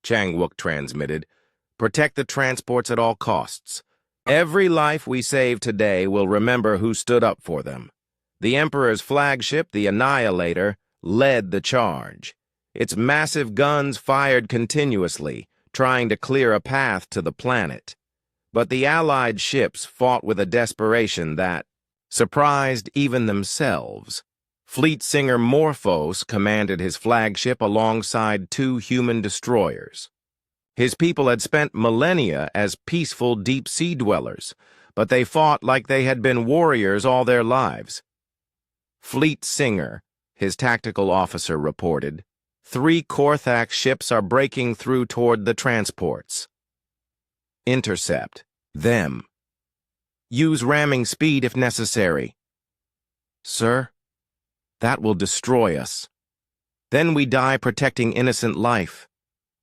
Changwook transmitted, "protect the transports at all costs. Every life we save today will remember who stood up for them." The Emperor's flagship, the Annihilator, led the charge. Its massive guns fired continuously, trying to clear a path to the planet. But the Allied ships fought with a desperation that surprised even themselves. Fleet Singer Morphos commanded his flagship alongside 2 human destroyers. His people had spent millennia as peaceful deep-sea dwellers, but they fought like they had been warriors all their lives. "Fleet Singer," his tactical officer reported, "3 Korthak ships are breaking through toward the transports. Intercept them. Use ramming speed if necessary." "Sir, that will destroy us. Then we die protecting innocent life.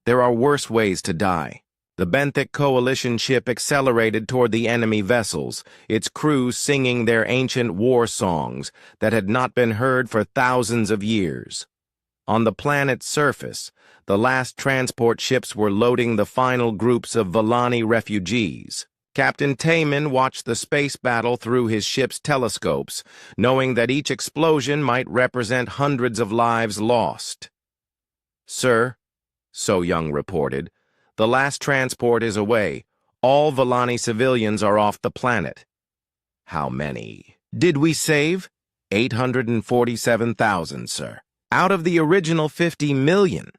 There are worse ways to die." The Benthic coalition ship accelerated toward the enemy vessels, its crew singing their ancient war songs that had not been heard for thousands of years. On the planet's surface, the last transport ships were loading the final groups of Vallani refugees. Captain Taman watched the space battle through his ship's telescopes, knowing that each explosion might represent hundreds of lives lost. "Sir," So Young reported, "the last transport is away. All Vallani civilians are off the planet." "How many did we save?" 847,000, sir. Out of the original 50 million.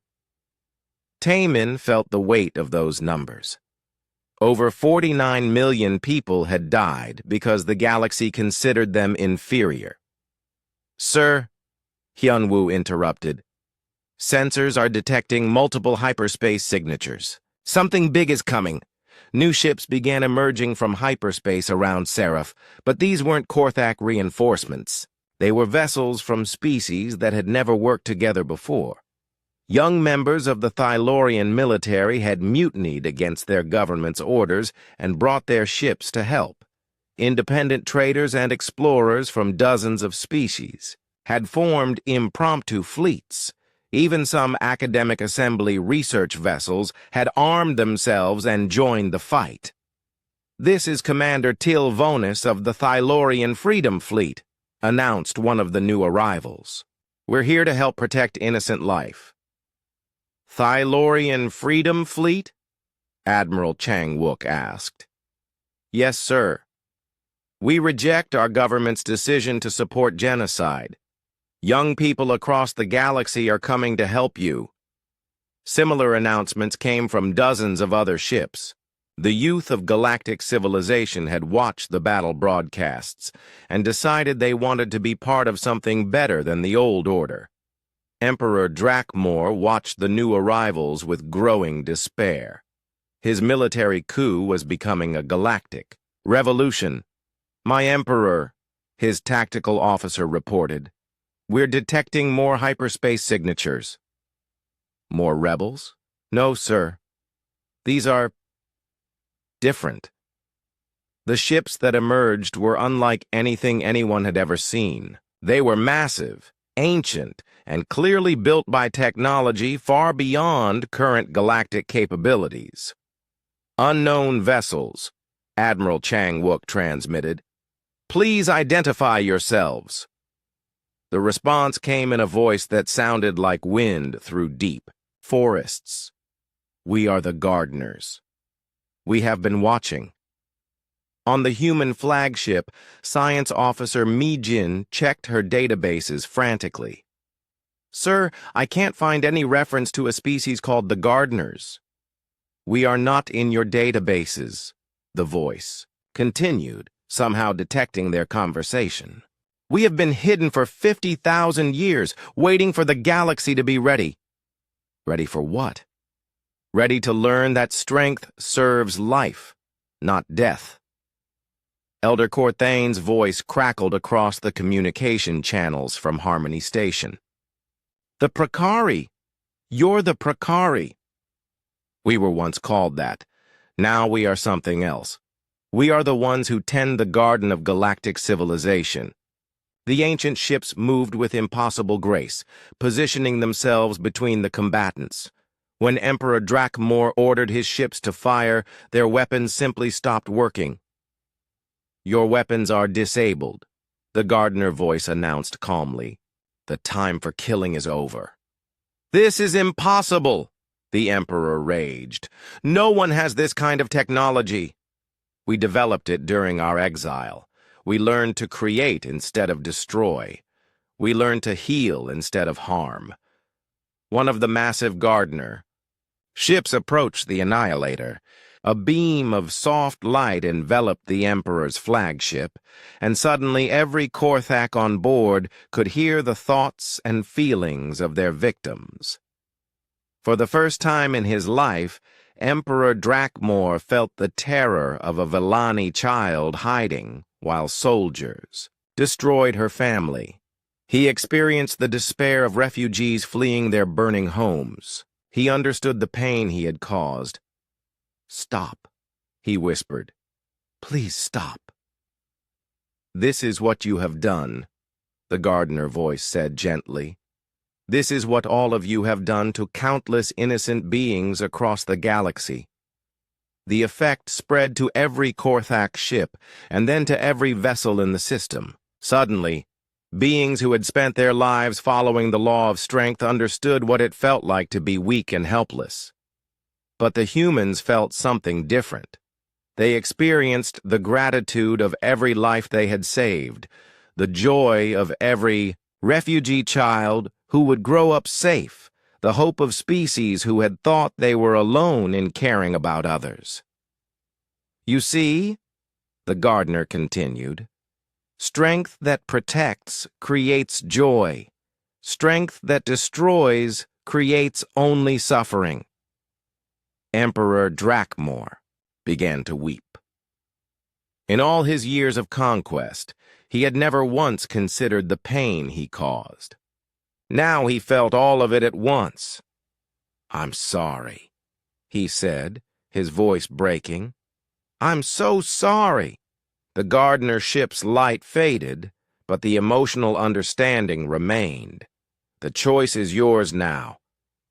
Taman felt the weight of those numbers. Over 49 million people had died because the galaxy considered them inferior. "Sir," Hyunwoo interrupted, "sensors are detecting multiple hyperspace signatures. Something big is coming." New ships began emerging from hyperspace around Seraph, but these weren't Korthak reinforcements. They were vessels from species that had never worked together before. Young members of the Thylorian military had mutinied against their government's orders and brought their ships to help. Independent traders and explorers from dozens of species had formed impromptu fleets. Even some academic assembly research vessels had armed themselves and joined the fight. "This is Commander Til Vonis of the Thylorian Freedom Fleet," announced one of the new arrivals. "We're here to help protect innocent life." "Thylorian Freedom Fleet?" Admiral Changwook asked. "Yes, sir. We reject our government's decision to support genocide. Young people across the galaxy are coming to help you." Similar announcements came from dozens of other ships. The youth of galactic civilization had watched the battle broadcasts and decided they wanted to be part of something better than the old order. Emperor Drakmor watched the new arrivals with growing despair. His military coup was becoming a galactic revolution. "My Emperor," his tactical officer reported, "we're detecting more hyperspace signatures." "More rebels?" "No, sir. These are different." The ships that emerged were unlike anything anyone had ever seen. They were massive, ancient, and clearly built by technology far beyond current galactic capabilities. "Unknown vessels," Admiral Changwook transmitted. "Please identify yourselves." The response came in a voice that sounded like wind through deep forests. "We are the gardeners. We have been watching." On the human flagship, Science Officer Mi-Jin checked her databases frantically. "Sir, I can't find any reference to a species called the gardeners." "We are not in your databases," the voice continued, somehow detecting their conversation. "We have been hidden for 50,000 years, waiting for the galaxy to be ready." Ready for what? Ready to learn that strength serves life, not death. Elder Corthane's voice crackled across the communication channels from Harmony Station. "The Precari! You're the Precari!" "We were once called that. Now we are something else. We are the ones who tend the garden of galactic civilization." The ancient ships moved with impossible grace, positioning themselves between the combatants. When Emperor Drakmor ordered his ships to fire, their weapons simply stopped working. "Your weapons are disabled," the gardener voice announced calmly. "The time for killing is over." "This is impossible," the Emperor raged. "No one has this kind of technology." "We developed it during our exile. We learned to create instead of destroy. We learned to heal instead of harm." One of the massive gardener ships approached the Annihilator. A beam of soft light enveloped the Emperor's flagship, and suddenly every Korthak on board could hear the thoughts and feelings of their victims. For the first time in his life, Emperor Drakmor felt the terror of a Vellani child hiding while soldiers destroyed her family. He experienced the despair of refugees fleeing their burning homes. He understood the pain he had caused. "Stop," he whispered. "Please stop." "This is what you have done," the gardener voice said gently. "This is what all of you have done to countless innocent beings across the galaxy." The effect spread to every Korthak ship, and then to every vessel in the system. Suddenly, beings who had spent their lives following the law of strength understood what it felt like to be weak and helpless. But the humans felt something different. They experienced the gratitude of every life they had saved, the joy of every refugee child who would grow up safe, the hope of species who had thought they were alone in caring about others. "You see," the gardener continued, "strength that protects creates joy. Strength that destroys creates only suffering." Emperor Drakmor began to weep. In all his years of conquest, he had never once considered the pain he caused. Now he felt all of it at once. "I'm sorry," he said, his voice breaking. "I'm so sorry." The gardener ship's light faded, but the emotional understanding remained. "The choice is yours now,"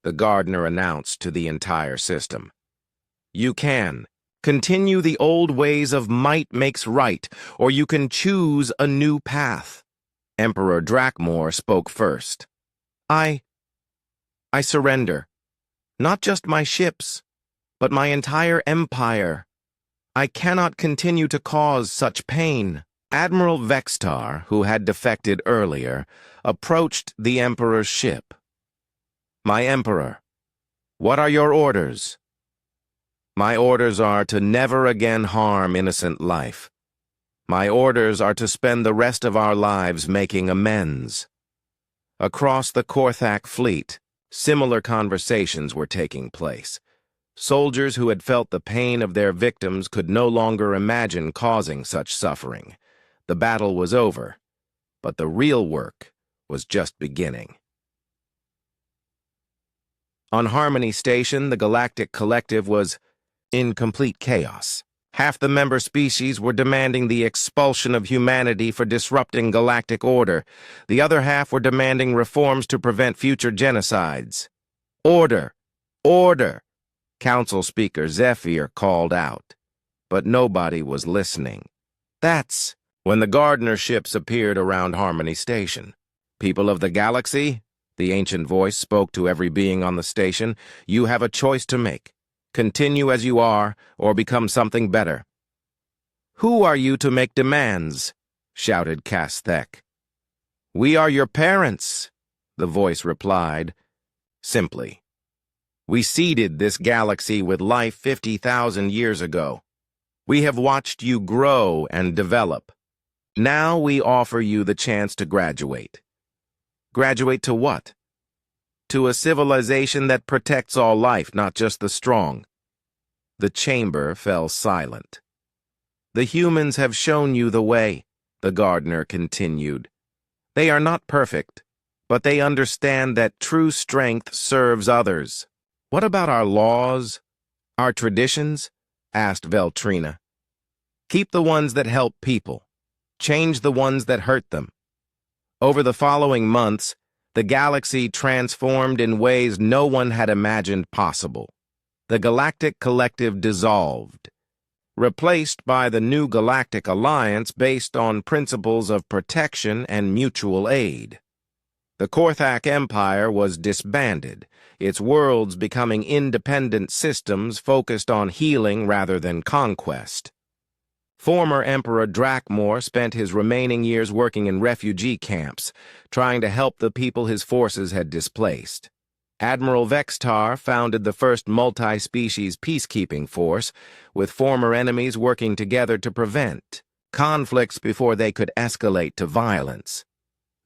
the gardener announced to the entire system. "You can continue the old ways of might makes right, or you can choose a new path." Emperor Drakmor spoke first. I surrender. Not just my ships, but my entire empire. I cannot continue to cause such pain." Admiral Vextar, who had defected earlier, approached the Emperor's ship. "My Emperor, what are your orders?" "My orders are to never again harm innocent life. My orders are to spend the rest of our lives making amends." Across the Korthak fleet, similar conversations were taking place. Soldiers who had felt the pain of their victims could no longer imagine causing such suffering. The battle was over, but the real work was just beginning. On Harmony Station, the Galactic Collective was in complete chaos. Half the member species were demanding the expulsion of humanity for disrupting galactic order. The other half were demanding reforms to prevent future genocides. "Order! Order!" Council Speaker Zephyr called out. But nobody was listening. That's when the gardener ships appeared around Harmony Station. People of the galaxy, the ancient voice spoke to every being on the station, you have a choice to make. Continue as you are, or become something better. Who are you to make demands? Shouted Kasthek. We are your parents, the voice replied, simply. We seeded this galaxy with life 50,000 years ago. We have watched you grow and develop. Now we offer you the chance to graduate. Graduate to what? To a civilization that protects all life, not just the strong. The chamber fell silent. The humans have shown you the way, the gardener continued. They are not perfect, but they understand that true strength serves others. What about our laws, our traditions? Asked Veltrina. Keep the ones that help people. Change the ones that hurt them. Over the following months, the galaxy transformed in ways no one had imagined possible. The Galactic Collective dissolved, replaced by the new Galactic Alliance based on principles of protection and mutual aid. The Korthak Empire was disbanded, its worlds becoming independent systems focused on healing rather than conquest. Former Emperor Drakmor spent his remaining years working in refugee camps, trying to help the people his forces had displaced. Admiral Vextar founded the first multi-species peacekeeping force, with former enemies working together to prevent conflicts before they could escalate to violence.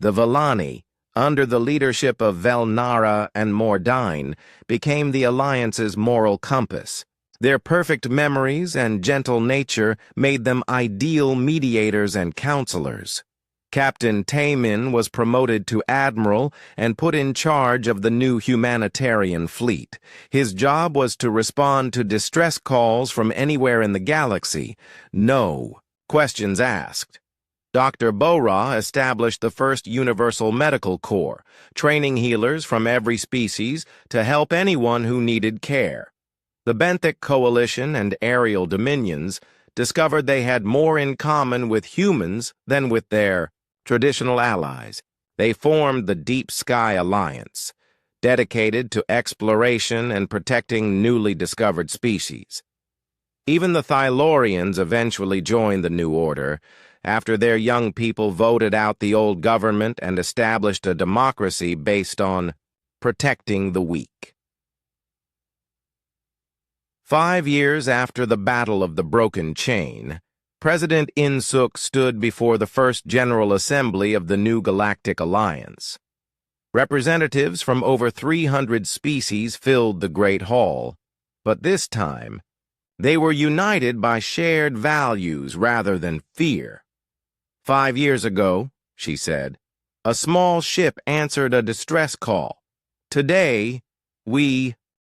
The Vellani, under the leadership of Velnara and Mordain, became the Alliance's moral compass. Their perfect memories and gentle nature made them ideal mediators and counselors. Captain Taemin was promoted to admiral and put in charge of the new humanitarian fleet. His job was to respond to distress calls from anywhere in the galaxy. No questions asked. Dr. Bora established the first Universal Medical Corps, training healers from every species to help anyone who needed care. The Benthic Coalition and Aerial Dominions discovered they had more in common with humans than with their traditional allies. They formed the Deep Sky Alliance, dedicated to exploration and protecting newly discovered species. Even the Thylorians eventually joined the new order, after their young people voted out the old government and established a democracy based on protecting the weak. 5 years after the Battle of the Broken Chain, President Insuk stood before the first General Assembly of the new Galactic Alliance. Representatives from over 300 species filled the Great Hall, but this time, they were united by shared values rather than fear. 5 years ago, she said, a small ship answered a distress call. Today, we